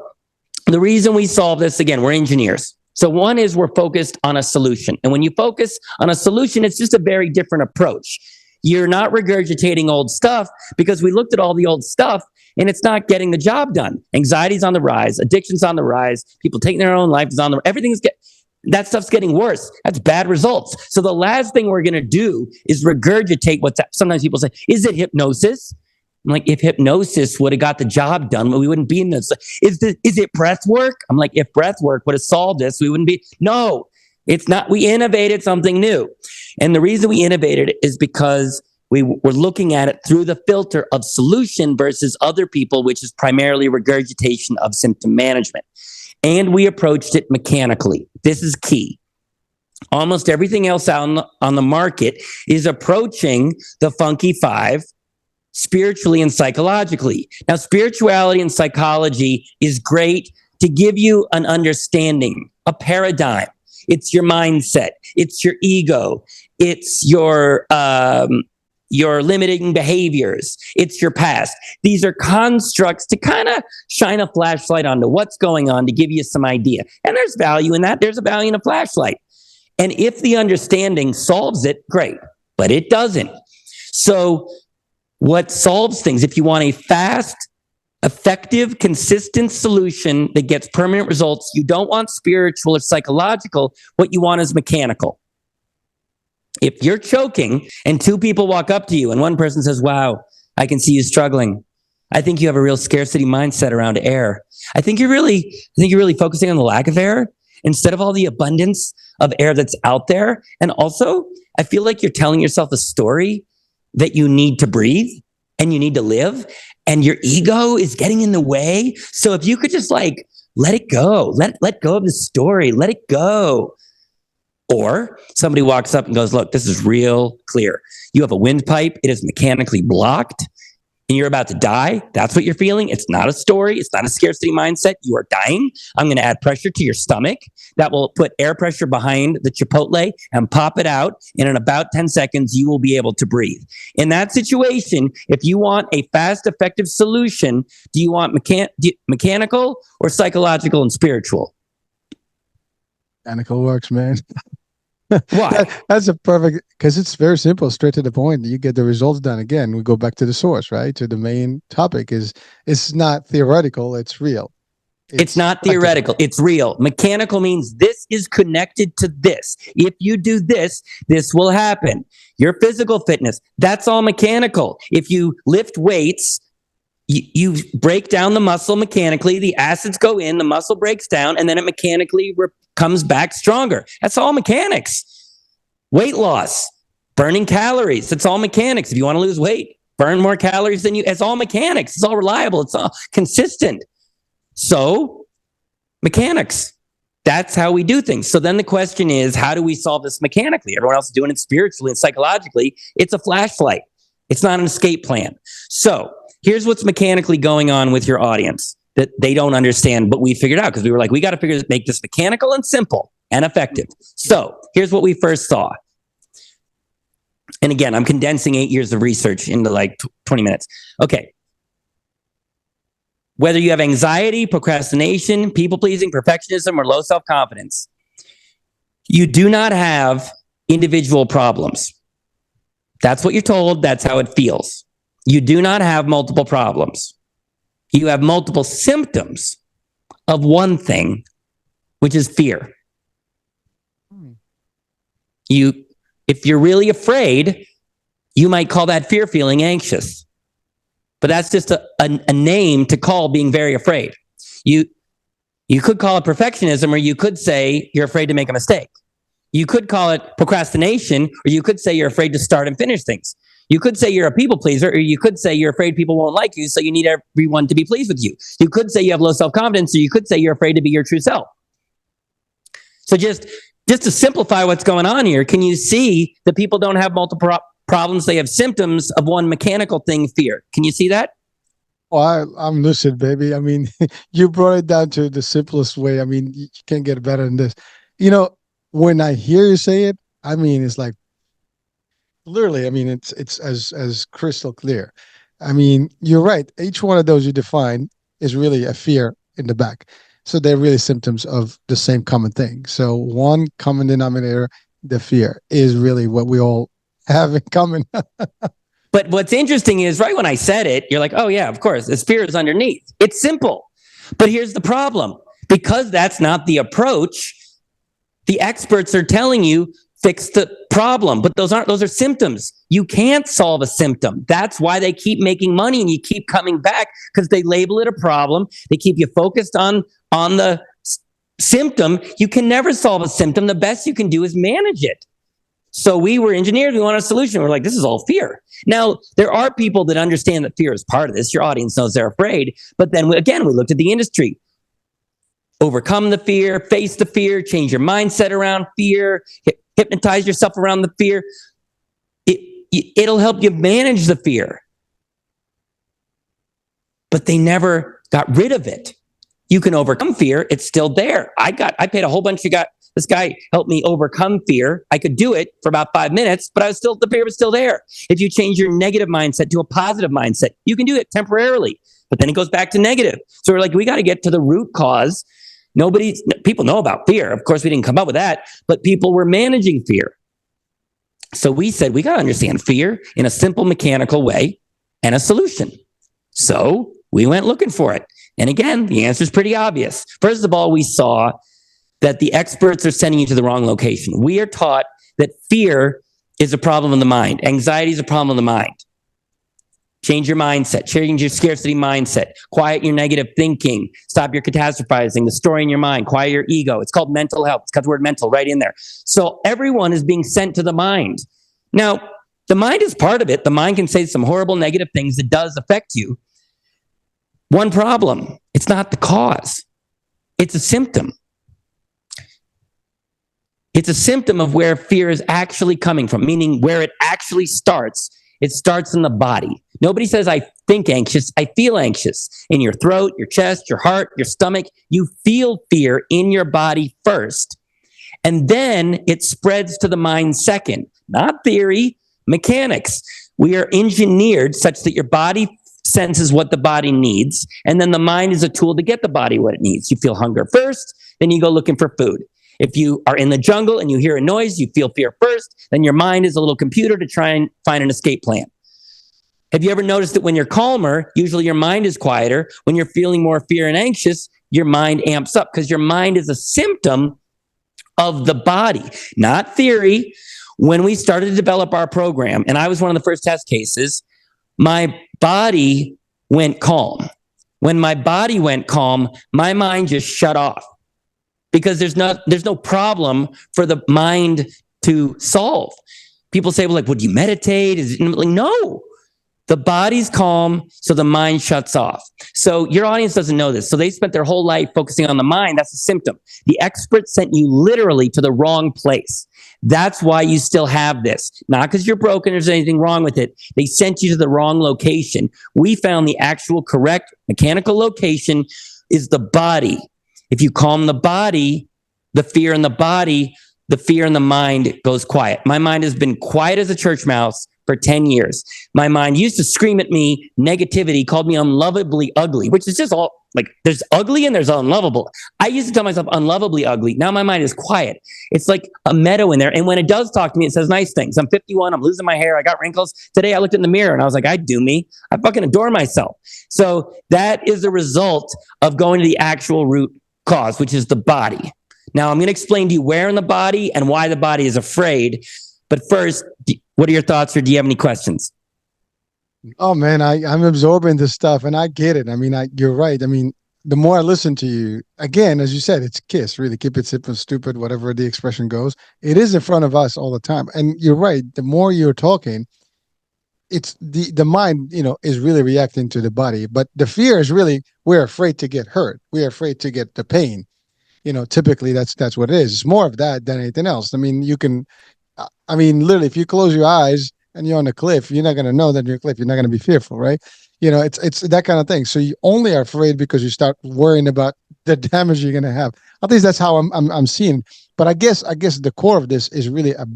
the reason we solve this, again, we're engineers. So one is we're focused on a solution. And when you focus on a solution, it's just a very different approach. You're not regurgitating old stuff because we looked at all the old stuff and it's not getting the job done. Anxiety's on the rise. Addiction's on the rise. People taking their own life is on the rise. That stuff's getting worse. That's bad results. So the last thing we're going to do is regurgitate sometimes people say, is it hypnosis? I'm like, if hypnosis would have got the job done, we wouldn't be in this. Is it breath work? I'm like, if breath work would have solved this, we wouldn't be. No, it's not. We innovated something new. And the reason we innovated it is because we were looking at it through the filter of solution versus other people, which is primarily regurgitation of symptom management. And we approached it mechanically. This is key. Almost everything else on the market is approaching the funky five spiritually and psychologically. Now, spirituality and psychology is great to give you an understanding, a paradigm. It's your mindset. It's your ego. It's your limiting behaviors. It's your past. These are constructs to kind of shine a flashlight onto what's going on to give you some idea. And there's value in that. There's a value in a flashlight. And if the understanding solves it, great. But it doesn't. So what solves things, if you want a fast, effective, consistent solution that gets permanent results, you don't want spiritual or psychological. What you want is mechanical. If you're choking and two people walk up to you and one person says, wow, I can see you struggling. I think you have a real scarcity mindset around air. I think you're really focusing on the lack of air instead of all the abundance of air that's out there. And also, I feel like you're telling yourself a story that you need to breathe and you need to live, and your ego is getting in the way. So if you could just let it go, let go of the story, let it go. Or somebody walks up and goes, look, this is real clear. You have a windpipe. It is mechanically blocked and you're about to die. That's what you're feeling. It's not a story. It's not a scarcity mindset. You are dying. I'm going to add pressure to your stomach. That will put air pressure behind the chipotle and pop it out. And in about 10 seconds, you will be able to breathe. In that situation, if you want a fast, effective solution, do you want mechanical or psychological and spiritual? Mechanical works, man. Why? That's a perfect, because it's very simple, straight to the point. You get the results done. Again, we go back to the source, right? To the main topic is it's not theoretical, it's real. It's not theoretical. It's real. Mechanical means this is connected to this. If you do this, this will happen. Your physical fitness, that's all mechanical. If you lift weights, you break down the muscle mechanically. The acids go in, the muscle breaks down, and then it mechanically comes back stronger. That's all mechanics. Weight loss, burning calories, it's all mechanics. If you want to lose weight, burn more calories than you. It's all mechanics. It's all reliable. It's all consistent. So, mechanics, that's how we do things. So then the question is, how do we solve this mechanically? Everyone else is doing it spiritually and psychologically. It's a flashlight. It's not an escape plan. So here's what's mechanically going on with your audience that they don't understand, but we figured out because we were like, we got to make this mechanical and simple and effective. So here's what we first saw. And again, I'm condensing 8 years of research into like 20 minutes. Okay. Whether you have anxiety, procrastination, people-pleasing, perfectionism, or low self-confidence, you do not have individual problems. That's what you're told. That's how it feels. You do not have multiple problems. You have multiple symptoms of one thing, which is fear. If you're really afraid, you might call that fear feeling anxious. But that's just a name to call being very afraid. You could call it perfectionism, or you could say you're afraid to make a mistake. You could call it procrastination, or you could say you're afraid to start and finish things. You could say you're a people pleaser, or you could say you're afraid people won't like you, so you need everyone to be pleased with you. You could say you have low self-confidence, or you could say you're afraid to be your true self. So just to simplify what's going on here, can you see that people don't have multiple problems? They have symptoms of one mechanical thing, fear. Can you see that? Oh, I'm lucid, baby. I mean, you brought it down to the simplest way. I mean, you can't get better than this. You know, when I hear you say it, I mean, it's like, literally, I mean, it's as crystal clear. I mean, you're right. Each one of those you define is really a fear in the back. So they're really symptoms of the same common thing. So one common denominator, the fear, is really what we all have in common. But what's interesting is right when I said it, you're like, oh yeah, of course, this fear is underneath. It's simple. But here's the problem. Because that's not the approach, the experts are telling you, fix the problem. But those are symptoms. You can't solve a symptom. That's why they keep making money and you keep coming back, because they label it a problem. They keep you focused on the symptom. You can never solve a symptom. The best you can do is manage it. So we were engineers. We want a solution. We're like, this is all fear. Now, there are people that understand that fear is part of this. Your audience knows they're afraid. But then again, we looked at the industry. Overcome the fear, face the fear, change your mindset around fear, hypnotize yourself around the fear. It'll help you manage the fear. But they never got rid of it. You can overcome fear. It's still there. I paid a whole bunch of this guy helped me overcome fear. I could do it for about 5 minutes, but the fear was still there. If you change your negative mindset to a positive mindset, you can do it temporarily, but then it goes back to negative. So we're like, we got to get to the root cause. People know about fear. Of course, we didn't come up with that, but people were managing fear. So we said, we got to understand fear in a simple mechanical way and a solution. So we went looking for it. And again, the answer is pretty obvious. First of all, we saw that the experts are sending you to the wrong location. We are taught that fear is a problem in the mind. Anxiety is a problem in the mind. Change your mindset, change your scarcity mindset, quiet your negative thinking, stop your catastrophizing, the story in your mind, quiet your ego. It's called mental health. It's got the word mental right in there. So everyone is being sent to the mind. Now, the mind is part of it. The mind can say some horrible negative things that does affect you. One problem, it's not the cause. It's a symptom. It's a symptom of where fear is actually coming from, meaning where it actually starts. It starts in the body. Nobody says, I think anxious. I feel anxious. In your throat, your chest, your heart, your stomach. You feel fear in your body first. And then it spreads to the mind second. Not theory, mechanics. We are engineered such that your body senses what the body needs. And then the mind is a tool to get the body what it needs. You feel hunger first, then you go looking for food. If you are in the jungle and you hear a noise, you feel fear first, then your mind is a little computer to try and find an escape plan. Have you ever noticed that when you're calmer, usually your mind is quieter? When you're feeling more fear and anxious, your mind amps up, because your mind is a symptom of the body, not theory. When we started to develop our program, and I was one of the first test cases, my body went calm. When my body went calm, my mind just shut off, because there's no problem for the mind to solve. People say, well, like, would you meditate? Is it like, no, the body's calm, so the mind shuts off. So your audience doesn't know this. So they spent their whole life focusing on the mind. That's a symptom. The expert sent you literally to the wrong place. That's why you still have this. Not because you're broken or there's anything wrong with it. They sent you to the wrong location. We found the actual correct mechanical location is the body. If you calm the body, the fear in the body, the fear in the mind goes quiet. My mind has been quiet as a church mouse for 10 years. My mind used to scream at me negativity, called me unlovably ugly, which is just all like, there's ugly and there's unlovable. I used to tell myself unlovably ugly. Now my mind is quiet. It's like a meadow in there. And when it does talk to me, it says nice things. I'm 51. I'm losing my hair. I got wrinkles. Today I looked in the mirror and I was like, I do me. I fucking adore myself. So that is the result of going to the actual root cause, which is the body. Now I'm going to explain to you where in the body and why the body is afraid. But first, what are your thoughts, or do you have any questions? Oh man, I'm absorbing this stuff and I get it. I mean, you're right. I mean, the more I listen to you, again, as you said, it's KISS, really, keep it simple, stupid, whatever the expression goes. It is in front of us all the time. And you're right. The more you're talking, it's the mind, is really reacting to the body. But the fear is really, we're afraid to get hurt. We're afraid to get the pain. Typically that's what it is. It's more of that than anything else. Literally, if you close your eyes and you're on a cliff, you're not going to know that you're on a cliff. You're not going to be fearful, right? It's that kind of thing. So you only are afraid because you start worrying about the damage you're going to have. At least that's how I'm seeing. But I guess the core of this is really a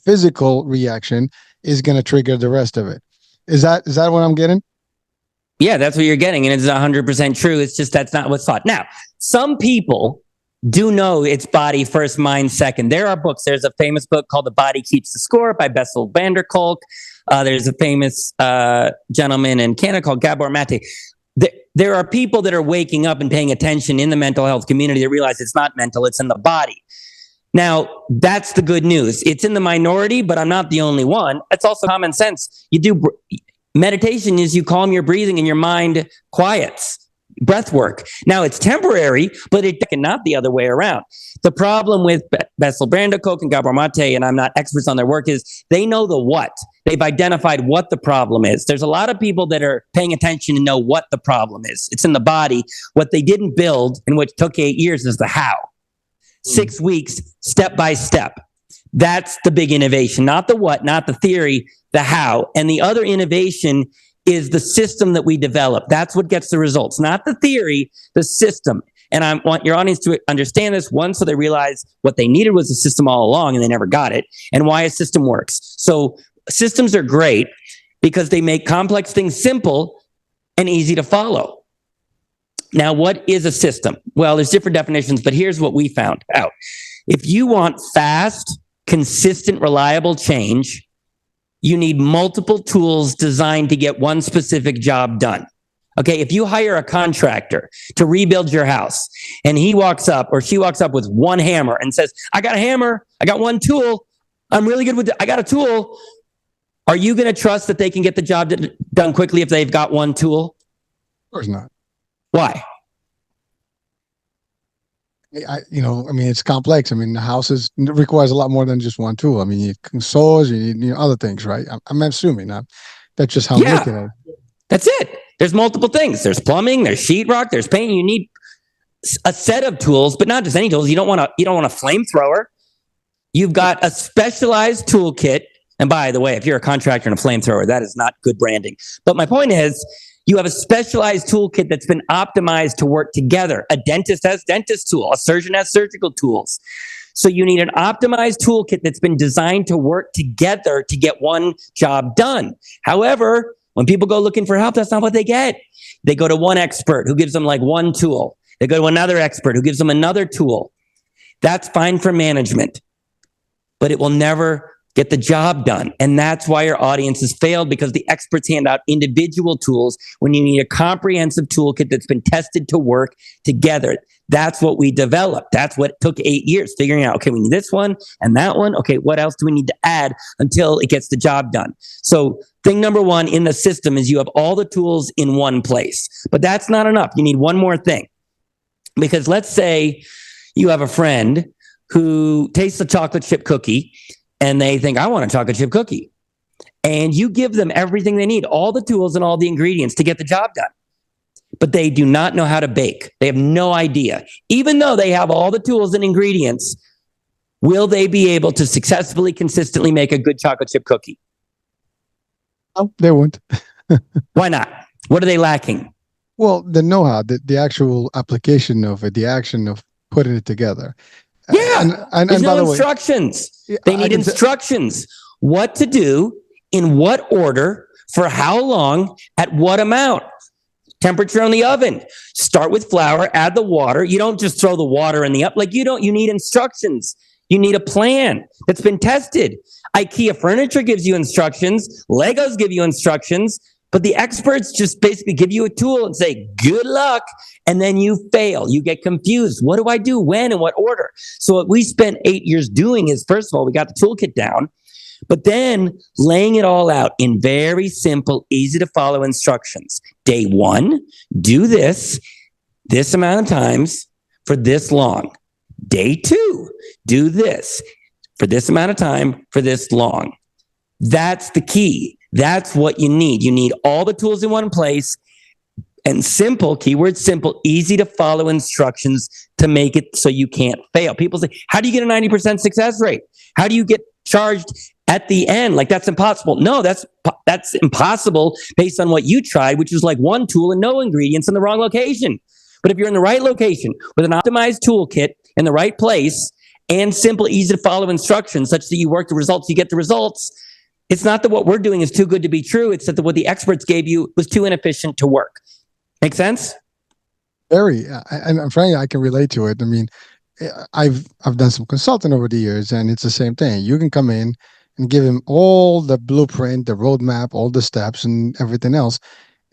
physical reaction is going to trigger the rest of it. Is that what I'm getting? Yeah, that's what you're getting. And it's 100% true. It's just, that's not what's taught. Now, some people do know it's body first, mind second. There are books. There's a famous book called The Body Keeps the Score by Bessel van der Kolk. There's a famous gentleman in Canada called Gabor Mate. There are people that are waking up and paying attention in the mental health community that realize it's not mental, it's in the body. Now, that's the good news. It's in the minority, but I'm not the only one. It's also common sense. Meditation is you calm your breathing and your mind quiets. Breath work. Now it's temporary, but it's not the other way around. The problem with Bessel van der Kolk and Gabor Mate, and I'm not experts on their work, is they know the what. They've identified what the problem is. There's a lot of people that are paying attention and know what the problem is. It's in the body. What they didn't build, and which took 8 years, is the how. 6 weeks, step by step. That's the big innovation, not the what, not the theory, the how. And the other innovation is the system that we develop. That's what gets the results, not the theory, the system. And I want your audience to understand this, one, so they realize what they needed was a system all along and they never got it, and why a system works. So systems are great because they make complex things simple and easy to follow. Now, what is a system? Well, there's different definitions, but here's what we found out. If you want fast, consistent, reliable change, you need multiple tools designed to get one specific job done. Okay, if you hire a contractor to rebuild your house and he walks up or she walks up with one hammer and says, I got a hammer, I got one tool, I'm really good with it, I got a tool. Are you going to trust that they can get the job done quickly if they've got one tool? Of course not. Why? It's complex. The house requires a lot more than just one tool. You need saws, you need other things, right? I'm assuming that's just how I'm looking at it. That's it. There's multiple things. There's plumbing, there's sheetrock, there's painting. You need a set of tools, but not just any tools. You don't want a flamethrower. You've got a specialized toolkit. And by the way, if you're a contractor and a flamethrower, that is not good branding. But my point is, you have a specialized toolkit that's been optimized to work together. A dentist has dentist tool. A surgeon has surgical tools. So you need an optimized toolkit that's been designed to work together to get one job done. However, when people go looking for help, that's not what they get. They go to one expert who gives them like one tool. They go to another expert who gives them another tool. That's fine for management, but it will never Get the job done. And that's why your audiences failed, because the experts hand out individual tools when you need a comprehensive toolkit that's been tested to work together. That's what we developed. That's what took 8 years, figuring out, okay, we need this one and that one. Okay, what else do we need to add until it gets the job done? So thing number one in the system is you have all the tools in one place. But that's not enough. You need one more thing. Because let's say you have a friend who tastes a chocolate chip cookie and they think, I want a chocolate chip cookie. And you give them everything they need, all the tools and all the ingredients to get the job done. But they do not know how to bake. They have no idea. Even though they have all the tools and ingredients, will they be able to successfully, consistently make a good chocolate chip cookie? No, they won't. Why not? What are they lacking? Well, the know-how, the actual application of it, the action of putting it together. Yeah, there's no instructions. They need instructions. What to do, in what order, for how long, at what amount. Temperature on the oven. Start with flour, add the water. You don't just throw the water in the oven. You need instructions. You need a plan that's been tested. IKEA furniture gives you instructions. Legos give you instructions. But the experts just basically give you a tool and say, good luck. And then you fail. You get confused. What do I do? When? In what order? So what we spent 8 years doing is, first of all, we got the toolkit down, but then laying it all out in very simple, easy to follow instructions. Day one, do this amount of times for this long. Day two, do this for this amount of time for this long. That's the key. That's what you need. You need all the tools in one place and simple, keyword simple, easy to follow instructions to make it so you can't fail. People say, how do you get a 90% success rate? How do you get charged at the end? Like, that's impossible. No, that's impossible based on what you tried, which was like one tool and no ingredients in the wrong location. But if you're in the right location with an optimized toolkit in the right place and simple, easy to follow instructions such that you work the results, you get the results. It's not that what we're doing is too good to be true. It's that what the experts gave you was too inefficient to work. Make sense? Very. And frankly, I can relate to it. I mean, I've done some consulting over the years, and it's the same thing. You can come in and give them all the blueprint, the roadmap, all the steps and everything else.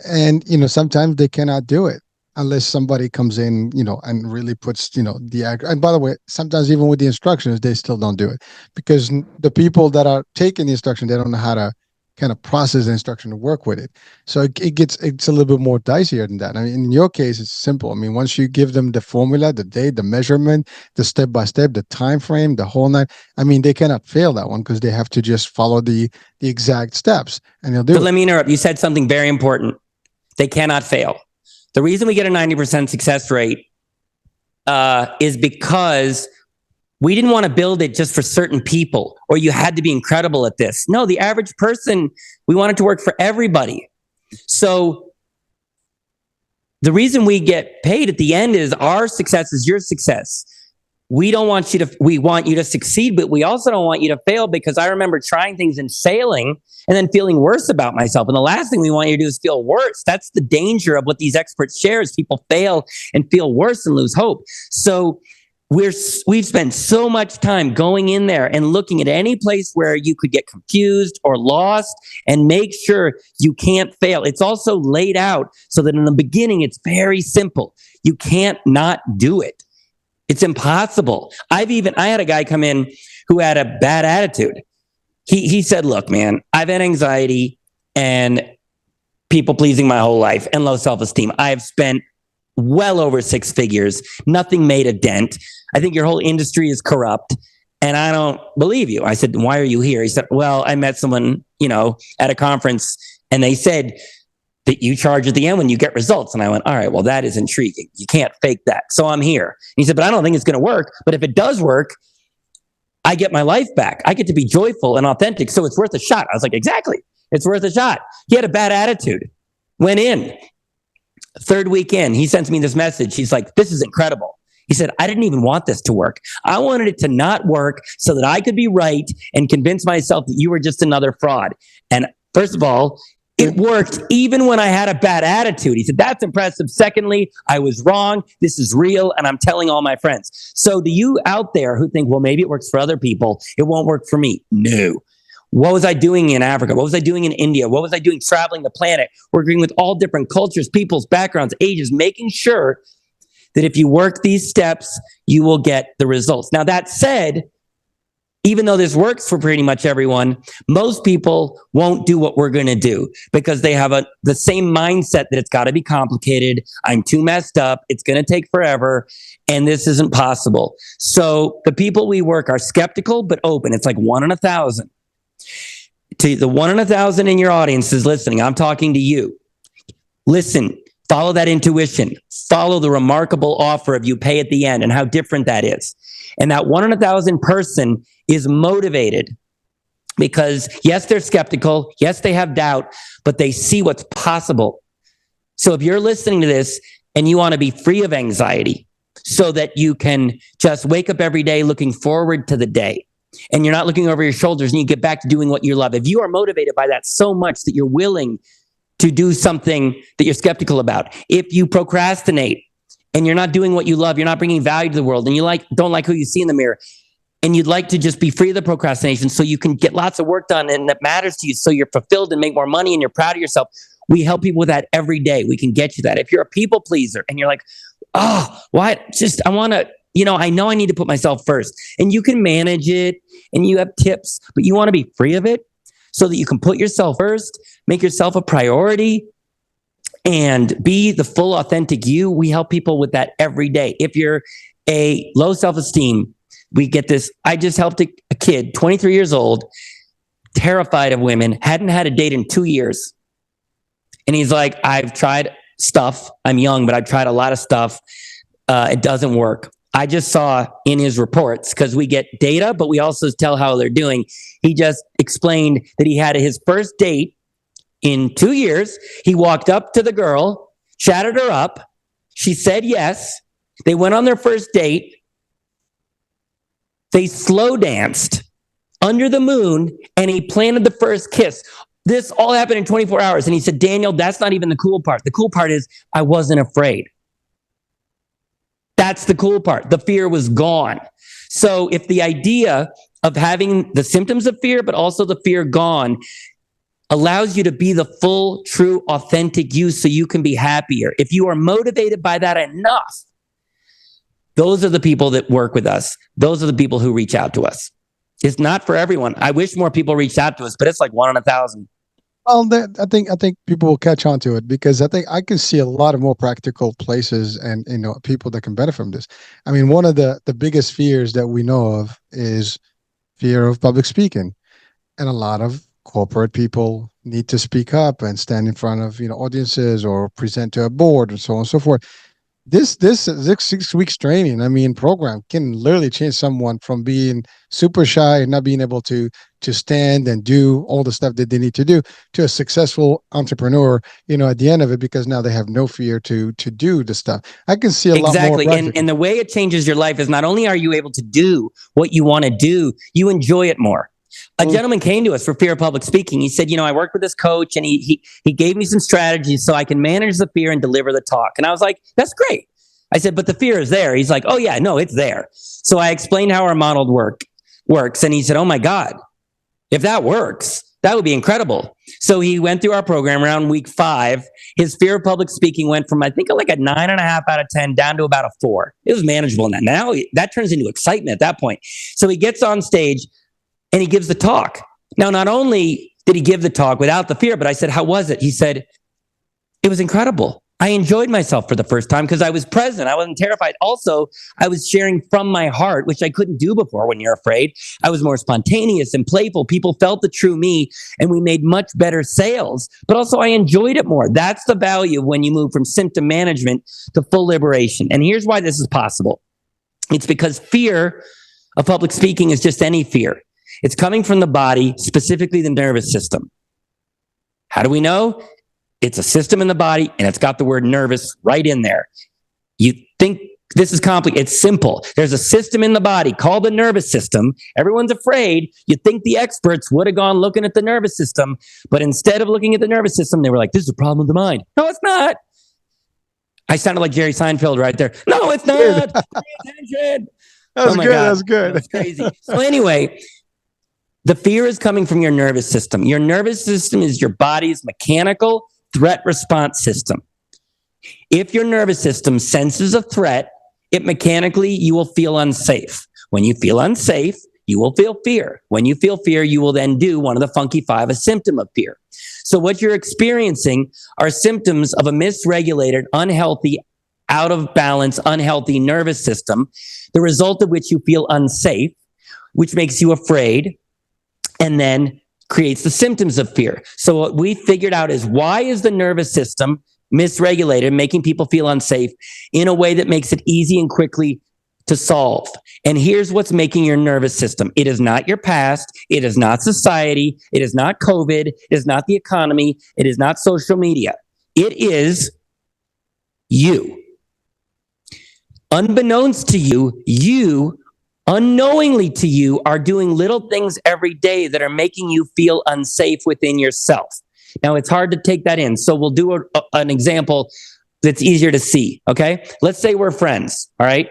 And, sometimes they cannot do it unless somebody comes in, and really puts, and by the way, sometimes even with the instructions, they still don't do it because the people that are taking the instruction, they don't know how to kind of process the instruction to work with it. So it's a little bit more dicier than that. I mean, in your case, it's simple. I mean, once you give them the formula, the date, the measurement, the step by step, the time frame, the whole night, I mean, they cannot fail that one because they have to just follow the exact steps, and they'll do it. Let me interrupt. You said something very important. They cannot fail. The reason we get a 90% success rate is because we didn't want to build it just for certain people, or you had to be incredible at this. No, the average person, we want it to work for everybody. So the reason we get paid at the end is our success is your success. We want you to succeed, but we also don't want you to fail, because I remember trying things and failing and then feeling worse about myself. And the last thing we want you to do is feel worse. That's the danger of what these experts share, is people fail and feel worse and lose hope. So we've spent so much time going in there and looking at any place where you could get confused or lost and make sure you can't fail. It's also laid out so that in the beginning, it's very simple. You can't not do it. It's impossible. I had a guy come in who had a bad attitude. He said, look, man, I've had anxiety and people pleasing my whole life and low self-esteem. I have spent well over 6 figures. Nothing made a dent. I think your whole industry is corrupt and I don't believe you. I said, why are you here? He said, well, I met someone, at a conference and they said that you charge at the end when you get results. And I went, all right, well, that is intriguing. You can't fake that. So I'm here. He said, but I don't think it's going to work. But if it does work, I get my life back. I get to be joyful and authentic. So it's worth a shot. I was like, exactly. It's worth a shot. He had a bad attitude. Went in. 3rd week in, he sends me this message. He's like, this is incredible. He said, I didn't even want this to work. I wanted it to not work so that I could be right and convince myself that you were just another fraud. And first of all, it worked even when I had a bad attitude. He said, that's impressive. Secondly, I was wrong. This is real. And I'm telling all my friends. So to you out there who think, well, maybe it works for other people, it won't work for me. No, What was I doing in Africa? What was I doing in India? What was I doing traveling the planet, working with all different cultures, peoples, backgrounds, ages, making sure that if you work these steps, you will get the results. Now, that said, even though this works for pretty much everyone, most people won't do what we're going to do because they have the same mindset that it's got to be complicated. I'm too messed up. It's going to take forever. And this isn't possible. So the people we work are skeptical, but open. It's like 1 in 1,000. To the 1 in 1,000 in your audience is listening. I'm talking to you. Listen, follow that intuition. Follow the remarkable offer of you pay at the end and how different that is. And that 1 in 1,000 person is motivated because, yes, they're skeptical. Yes, they have doubt, but they see what's possible. So if you're listening to this and you want to be free of anxiety so that you can just wake up every day looking forward to the day and you're not looking over your shoulders and you get back to doing what you love, if you are motivated by that so much that you're willing to do something that you're skeptical about, if you procrastinate and you're not doing what you love, you're not bringing value to the world, and you don't like who you see in the mirror, and you'd like to just be free of the procrastination so you can get lots of work done and that matters to you so you're fulfilled and make more money and you're proud of yourself, we help people with that every day. We can get you that. If you're a people pleaser and you're like, oh, what? Just, I want to, I know I need to put myself first, and you can manage it and you have tips, but you want to be free of it so that you can put yourself first, make yourself a priority, and be the full authentic you. We help people with that every day. If you're a low self-esteem, we get this. I just helped a kid, 23 years old, terrified of women, hadn't had a date in 2 years. And he's like, I've tried stuff. I'm young, but I've tried a lot of stuff. It doesn't work. I just saw in his reports, because we get data, but we also tell how they're doing. He just explained that he had his first date in 2 years. He walked up to the girl, chatted her up. She said yes. They went on their first date. They slow danced under the moon, and he planted the first kiss. This all happened in 24 hours. And he said, Daniel, that's not even the cool part. The cool part is I wasn't afraid. That's the cool part. The fear was gone. So if the idea of having the symptoms of fear, but also the fear gone, allows you to be the full, true, authentic you so you can be happier. If you are motivated by that enough, those are the people that work with us. Those are the people who reach out to us. It's not for everyone. I wish more people reached out to us, but it's like 1 in 1,000. Well, I think people will catch on to it, because I think I can see a lot of more practical places and people that can benefit from this. I mean, one of the biggest fears that we know of is fear of public speaking, and a lot of corporate people need to speak up and stand in front of audiences or present to a board and so on and so forth. This 6 weeks training, program can literally change someone from being super shy and not being able to stand and do all the stuff that they need to do to a successful entrepreneur, at the end of it, because now they have no fear to do the stuff. I can see a lot more. Exactly. And the way it changes your life is not only are you able to do what you want to do, you enjoy it more. A gentleman came to us for fear of public speaking. He said, I work with this coach, and he gave me some strategies so I can manage the fear and deliver the talk. And I was like, that's great. I said, but the fear is there. He's like, oh yeah, no, it's there. So I explained how our modeled works. And he said, oh my God, if that works, that would be incredible. So he went through our program around week 5. His fear of public speaking went from, I think, like a 9.5 out of 10 down to about a 4. It was manageable in that. Now that turns into excitement at that point. So he gets on stage and he gives the talk. Now, not only did he give the talk without the fear, but I said, how was it? He said, it was incredible. I enjoyed myself for the first time because I was present. I wasn't terrified. Also, I was sharing from my heart, which I couldn't do before when you're afraid. I was more spontaneous and playful. People felt the true me, and we made much better sales, but also I enjoyed it more. That's the value when you move from symptom management to full liberation. And here's why this is possible. It's because fear of public speaking is just any fear. It's coming from the body, specifically the nervous system. How do we know? It's a system in the body, and it's got the word nervous right in there. You think this is complicated. It's simple. There's a system in the body called the nervous system. Everyone's afraid. You think the experts would have gone looking at the nervous system, but instead of looking at the nervous system, they were like, this is a problem of the mind. No, it's not. I sounded like Jerry Seinfeld right there. No, it's not. Pay attention. That was good. God. That was good. That's crazy. So anyway, The fear is coming from your nervous system. Your nervous system is your body's mechanical threat response system. If your nervous system senses a threat, you will feel unsafe. When you feel unsafe, you will feel fear. When you feel fear, you will then do one of the funky five, a symptom of fear. So what you're experiencing are symptoms of a misregulated, unhealthy, out of balance, unhealthy nervous system, the result of which you feel unsafe, which makes you afraid, and then creates the symptoms of fear. So what we figured out is, why is the nervous system misregulated, making people feel unsafe in a way that makes it easy and quickly to solve? And here's what's making your nervous system. It is not your past. It is not society. It is not COVID. It is not the economy. It is not social media. It is you. Unbeknownst to you, unknowingly to you, are doing little things every day that are making you feel unsafe within yourself. Now, it's hard to take that in. So we'll do an example that's easier to see, okay? Let's say we're friends, all right?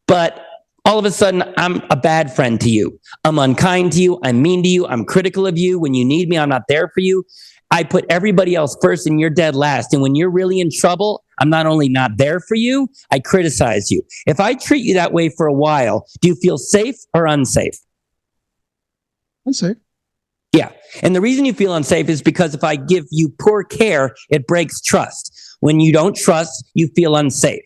But all of a sudden, I'm a bad friend to you. I'm unkind to you. I'm mean to you. I'm critical of you. When you need me, I'm not there for you. I put everybody else first and you're dead last. And when you're really in trouble, I'm not only not there for you, I criticize you. If I treat you that way for a while, do you feel safe or unsafe? Unsafe. Yeah. And the reason you feel unsafe is because if I give you poor care, it breaks trust. When you don't trust, you feel unsafe.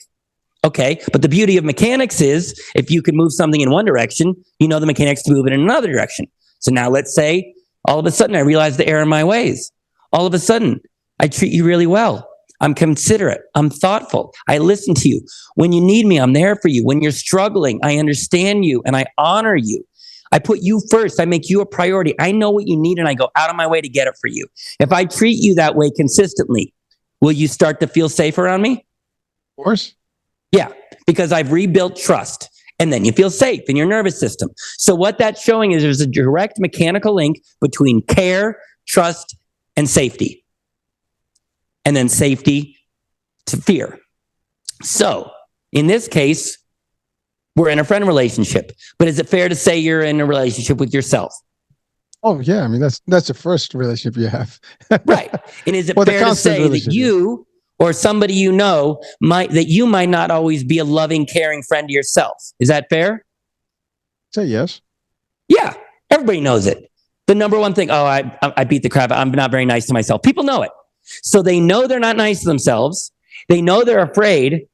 Okay. But the beauty of mechanics is, if you can move something in one direction, you know the mechanics to move it in another direction. So now let's say all of a sudden I realize the error in my ways. All of a sudden I treat you really well. I'm considerate. I'm thoughtful. I listen to you. When you need me, I'm there for you. When you're struggling, I understand you and I honor you. I put you first. I make you a priority. I know what you need and I go out of my way to get it for you. If I treat you that way consistently, will you start to feel safe around me? Of course. Yeah, because I've rebuilt trust. And then you feel safe in your nervous system. So what that's showing is there's a direct mechanical link between care, trust, and safety. And then safety to fear. So in this case, we're in a friend relationship. But is it fair to say you're in a relationship with yourself? Oh, yeah. I mean, that's the first relationship you have. Right. And is it fair to say that you or somebody you know might not always be a loving, caring friend to yourself? Is that fair? Say yes. Yeah. Everybody knows it. The number one thing, I beat the crap. I'm not very nice to myself. People know it. So they know they're not nice to themselves. They know they're afraid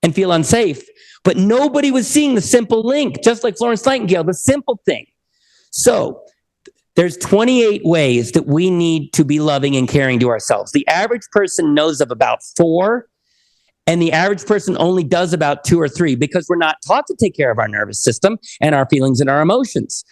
and feel unsafe, but nobody was seeing the simple link, just like Florence Nightingale, the simple thing. So there's 28 ways that we need to be loving and caring to ourselves. The average person knows of about 4, and the average person only does about 2 or 3 because we're not taught to take care of our nervous system and our feelings and our emotions.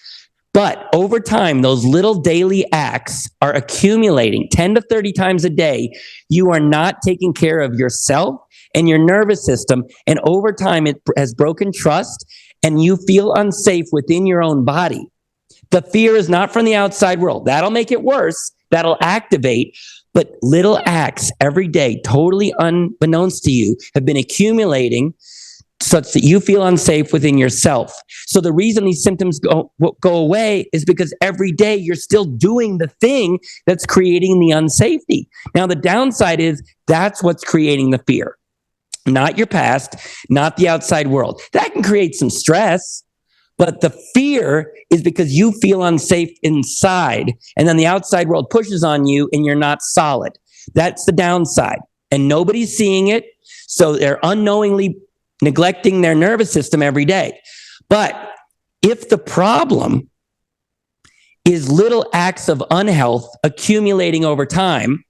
But over time, those little daily acts are accumulating 10 to 30 times a day. You are not taking care of yourself and your nervous system. And over time, it has broken trust and you feel unsafe within your own body. The fear is not from the outside world. That'll make it worse. That'll activate. But little acts every day, totally unbeknownst to you, have been accumulating such that you feel unsafe within yourself. So the reason these symptoms go away is because every day you're still doing the thing that's creating the unsafety. Now, the downside is that's what's creating the fear, not your past, not the outside world. That can create some stress, but the fear is because you feel unsafe inside, and then the outside world pushes on you and you're not solid. That's the downside, and nobody's seeing it, so they're unknowingly neglecting their nervous system every day. But if the problem is little acts of unhealth accumulating over time,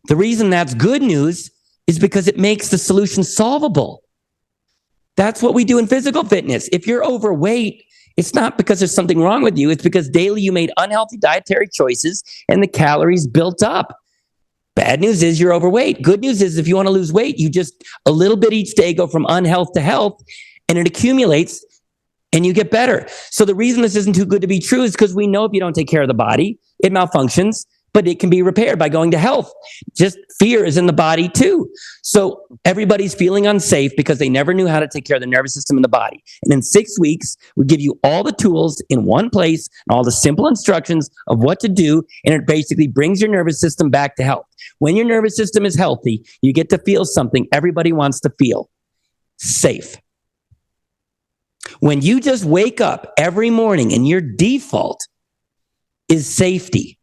the reason that's good news is because it makes the solution solvable. That's what we do in physical fitness. If you're overweight, it's not because there's something wrong with you. It's because daily you made unhealthy dietary choices and the calories built up. Bad news is you're overweight. Good news is if you want to lose weight, you just a little bit each day go from unhealth to health, and it accumulates and you get better. So the reason this isn't too good to be true is because we know if you don't take care of the body, it malfunctions, but it can be repaired by going to health. Just fear is in the body too. So everybody's feeling unsafe because they never knew how to take care of the nervous system in the body. And in 6 weeks, we give you all the tools in one place and all the simple instructions of what to do. And it basically brings your nervous system back to health. When your nervous system is healthy, you get to feel something everybody wants to feel: safe. When you just wake up every morning and your default is safety,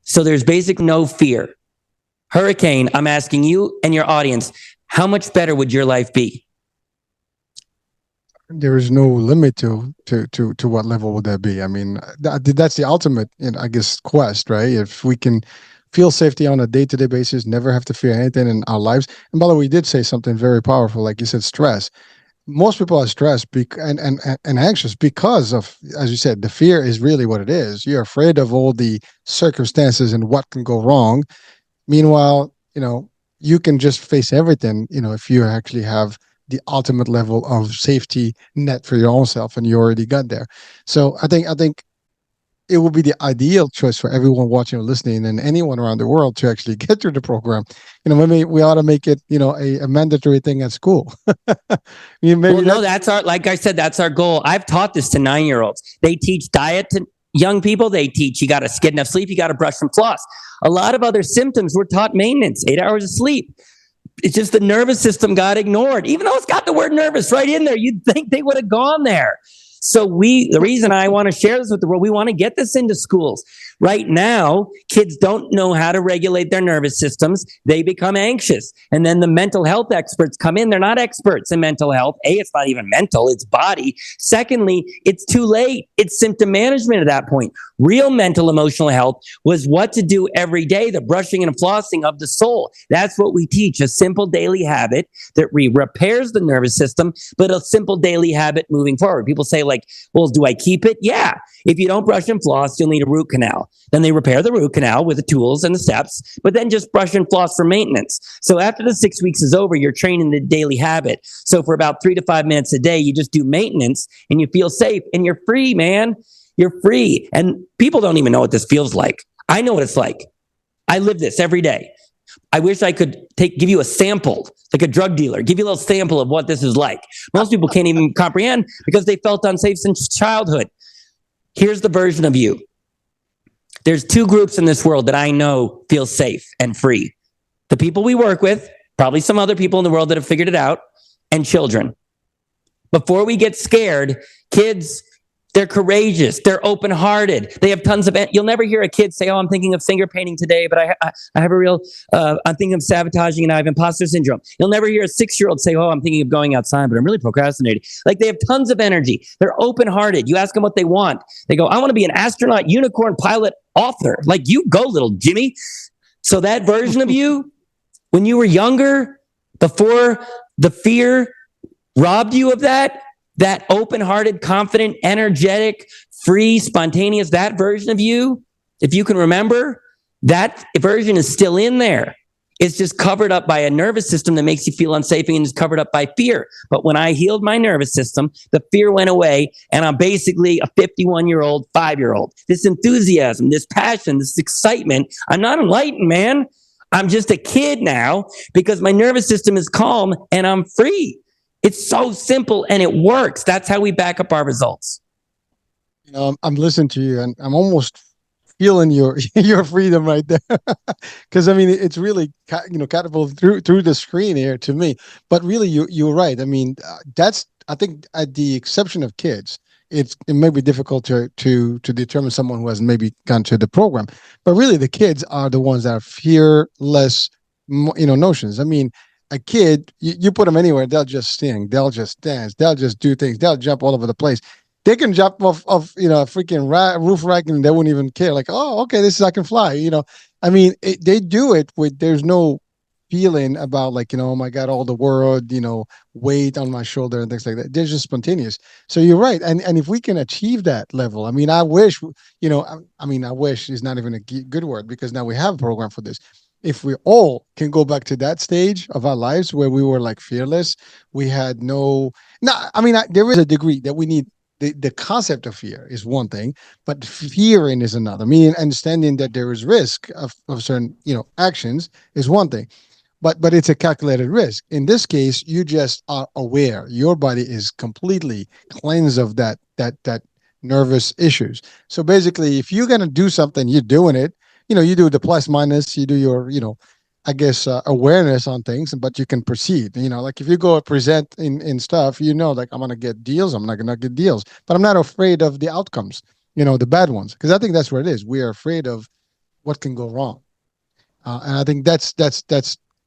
so there's basically no fear. Hurricane, I'm asking you and your audience, how much better would your life be? There is no limit to what level would that be. I mean, that's the ultimate, I guess, quest, right? If we can feel safety on a day-to-day basis, never have to fear anything in our lives. And by the way, we did say something very powerful, like you said, stress. Most people are stressed and anxious because of, as you said, the fear is really what it is. You're afraid of all the circumstances and what can go wrong. Meanwhile, you can just face everything, if you actually have the ultimate level of safety net for your own self, and you already got there. So I think it would be the ideal choice for everyone watching or listening and anyone around the world to actually get through the program. Maybe we ought to make it, a mandatory thing at school. That's like I said, that's our goal. I've taught this to 9-year-olds. They teach diet to young people. They teach you got to get enough sleep. You got to brush and floss. A lot of other symptoms were taught maintenance, 8 hours of sleep. It's just the nervous system got ignored, even though it's got the word nervous right in there. You'd think they would have gone there. So the reason I want to share this with the world, we want to get this into schools. Right now, kids don't know how to regulate their nervous systems. They become anxious. And then the mental health experts come in. They're not experts in mental health. A, it's not even mental, it's body. Secondly, it's too late. It's symptom management at that point. Real mental emotional health was what to do every day, the brushing and flossing of the soul. That's what we teach, a simple daily habit that repairs the nervous system, but a simple daily habit moving forward. People say like, well, do I keep it? Yeah. If you don't brush and floss, you'll need a root canal. Then they repair the root canal with the tools and the steps, but then just brush and floss for maintenance. So after the 6 weeks is over, you're training the daily habit. So for about 3 to 5 minutes a day, you just do maintenance and you feel safe and you're free, man. You're free. And people don't even know what this feels like. I know what it's like. I live this every day. I wish I could give you a sample, like a drug dealer, give you a little sample of what this is like. Most people can't even comprehend because they felt unsafe since childhood. Here's the version of you. There's 2 groups in this world that I know feel safe and free. The people we work with, probably some other people in the world that have figured it out, and children. Before we get scared, kids, they're courageous. They're open-hearted. They have tons of... You'll never hear a kid say, oh, I'm thinking of finger painting today, but I have a real... I'm thinking of sabotaging and I have imposter syndrome. You'll never hear a 6-year-old say, oh, I'm thinking of going outside, but I'm really procrastinating. Like, they have tons of energy. They're open-hearted. You ask them what they want. They go, I want to be an astronaut, unicorn, pilot, author. Like, you go, little Jimmy. So that version of you, when you were younger, before the fear robbed you of that open-hearted, confident, energetic, free, spontaneous, that version of you, if you can remember, that version is still in there. It's just covered up by a nervous system that makes you feel unsafe and is covered up by fear. But when I healed my nervous system, the fear went away, and I'm basically a 51-year-old, 5-year-old. This enthusiasm, this passion, this excitement. I'm not enlightened, man. I'm just a kid now because my nervous system is calm and I'm free. It's so simple and it works. That's how we back up our results. I'm listening to you and I'm almost feeling your freedom right there. Because I mean, it's really catapulted through the screen here to me. But really, you're right. I mean, I think at the exception of kids, it may be difficult to determine someone who has maybe gone to the program. But really, the kids are the ones that are fearless, notions. I mean, a kid, you put them anywhere, they'll just sing, they'll just dance, they'll just do things, they'll jump all over the place. They can jump off a freaking roof rack and they wouldn't even care. Like, oh, okay, I can fly. I mean, they do it with, there's no feeling about like, oh my God, all the world, weight on my shoulder and things like that. They're just spontaneous. So you're right. And if we can achieve that level, I mean, I wish, I wish is not even a good word because now we have a program for this. If we all can go back to that stage of our lives where we were like fearless, we had there is a degree that we need the concept of fear is one thing, but fearing is another. Meaning understanding that there is risk of certain, actions is one thing, but it's a calculated risk. In this case, you just are aware your body is completely cleansed of that nervous issues. So basically, if you're gonna do something, you're doing it. You do the plus minus, you do your, I guess, awareness on things, but you can proceed. Like if you go present in stuff, like I'm gonna get deals, I'm not gonna get deals, but I'm not afraid of the outcomes, the bad ones, because I think that's what it is. We are afraid of what can go wrong, and I think that's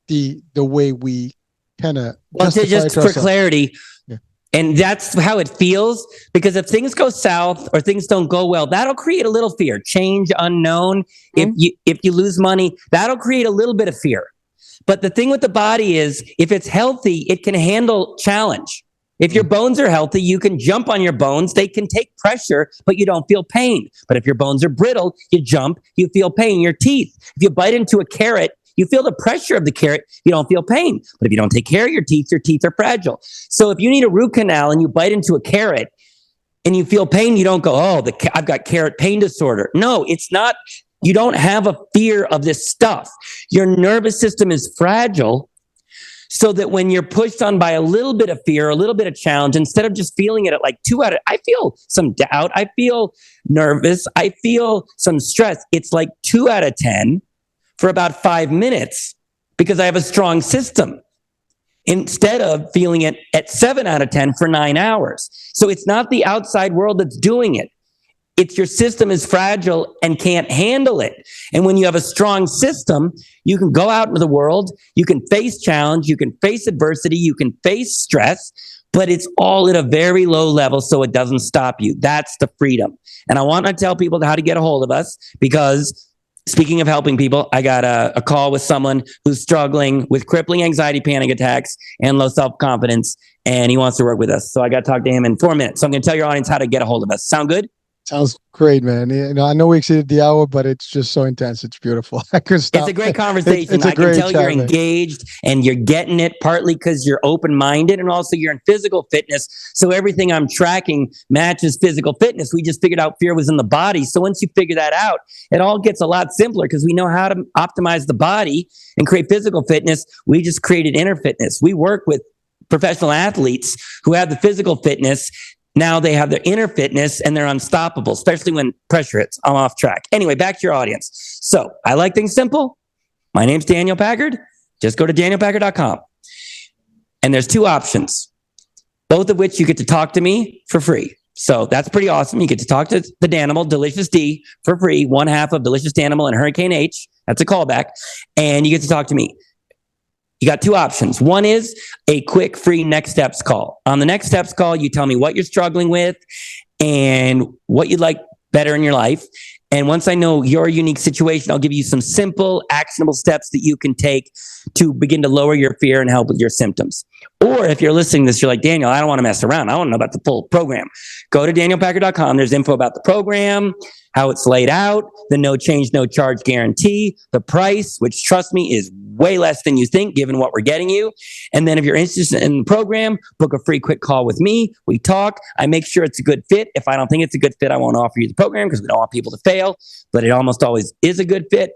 the way we kind of Well, justify it just to for ourselves. clarity, Yeah. and that's how it feels, because if things go south or things don't go well, that'll create a little fear. Change, unknown. Mhm. If you lose money, that'll create a little bit of fear. But the thing with the body is, if it's healthy, it can handle challenge. If your bones are healthy, you can jump on your bones. They can take pressure, but you don't feel pain. But if your bones are brittle, you jump, you feel pain. Your teeth, if you bite into a carrot, you feel the pressure of the carrot, you don't feel pain. But if you don't take care of your teeth are fragile. So if you need a root canal and you bite into a carrot and you feel pain, you don't go, oh, I've got carrot pain disorder. No, it's not. You don't have a fear of this stuff. Your nervous system is fragile, so that when you're pushed on by a little bit of fear, a little bit of challenge, instead of just feeling it at like 2 out of, I feel some doubt, I feel nervous, I feel some stress. It's like 2 out of 10 for about 5 minutes because I have a strong system, instead of feeling it at 7 out of 10 for 9 hours. So it's not the outside world that's doing it. It's your system is fragile and can't handle it. And when you have a strong system, you can go out into the world, you can face challenge, you can face adversity, you can face stress, but it's all at a very low level so it doesn't stop you. That's the freedom. And I want to tell people how to get a hold of us, because speaking of helping people, I got a call with someone who's struggling with crippling anxiety, panic attacks, and low self-confidence, and he wants to work with us. So I got to talk to him in 4 minutes. So I'm going to tell your audience how to get a hold of us. Sound good? Sounds great, man. I know we exceeded the hour, but it's just so intense. It's beautiful. I couldn't stop. It's a great conversation. It's a I can great tell chat, you're man. engaged and you're getting it, partly because you're open-minded, and also you're in physical fitness. So everything I'm tracking matches physical fitness. We just figured out fear was in the body. So once you figure that out, it all gets a lot simpler because we know how to optimize the body and create physical fitness. We just created inner fitness. We work with professional athletes who have the physical fitness. Now they have their inner fitness and they're unstoppable, especially when pressure hits. I'm off track. Anyway, back to your audience. So I like things simple. My name's Daniel Packard. Just go to danielpackard.com. And there's 2 options, both of which you get to talk to me for free. So that's pretty awesome. You get to talk to the Danimal, Delicious D, for free, 1/2 of Delicious Danimal and Hurricane H. That's a callback. And you get to talk to me. You got 2 options. One is a quick free next steps call. On the next steps call, you tell me what you're struggling with and what you'd like better in your life. And once I know your unique situation, I'll give you some simple, actionable steps that you can take to begin to lower your fear and help with your symptoms. Or if you're listening to this, you're like, Daniel, I don't want to mess around. I want to know about the full program. Go to danielpackard.com. There's info about the program, how it's laid out, the no change, no charge guarantee, the price, which, trust me, is way less than you think, given what we're getting you. And then if you're interested in the program, book a free quick call with me. We talk. I make sure it's a good fit. If I don't think it's a good fit, I won't offer you the program because we don't want people to fail, but it almost always is a good fit.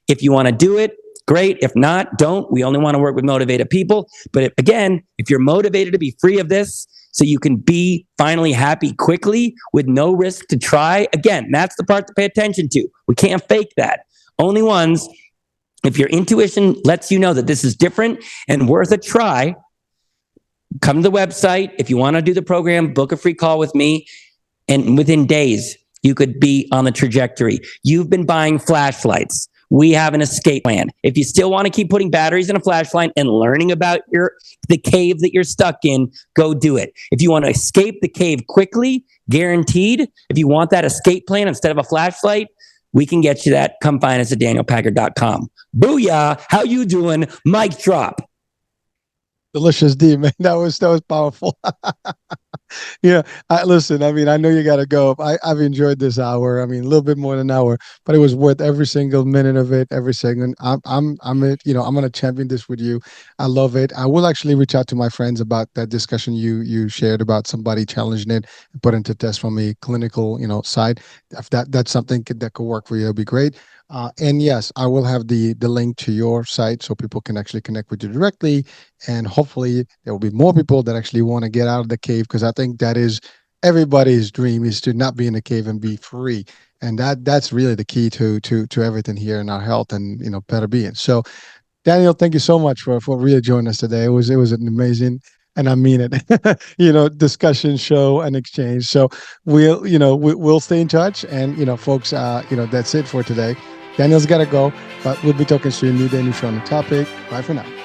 If you want to do it, great. If not, don't. We only want to work with motivated people. But if you're motivated to be free of this, so you can be finally happy quickly with no risk to try, again, that's the part to pay attention to. We can't fake that. Only ones, if your intuition lets you know that this is different and worth a try, come to the website. If you want to do the program, book a free call with me. And within days, you could be on the trajectory. You've been buying flashlights. We have an escape plan. If you still want to keep putting batteries in a flashlight and learning about the cave that you're stuck in, go do it. If you want to escape the cave quickly, guaranteed, if you want that escape plan instead of a flashlight, we can get you that. Come find us at danielpackard.com. Booyah! How you doing? Mic drop. Delicious D, man. That was powerful. Yeah, listen. I mean, I know you got to go. I've enjoyed this hour. I mean, a little bit more than an hour, but it was worth every single minute of it. Every second. I'm gonna champion this with you. I love it. I will actually reach out to my friends about that discussion you shared about somebody challenging it and put into test from a clinical, side. If that's something that could work for you, it'd be great. And yes, I will have the link to your site so people can actually connect with you directly, and hopefully there will be more people that actually want to get out of the cave, because I think that is everybody's dream, is to not be in the cave and be free, and that's really the key to everything here in our health and better being. So Daniel, thank you so much for really joining us today. It was an amazing, and I mean it, discussion, show, and exchange. So we'll stay in touch, and folks, that's it for today. Daniel's got to go, but we'll be talking soon. New day, new show, on the topic. Bye for now.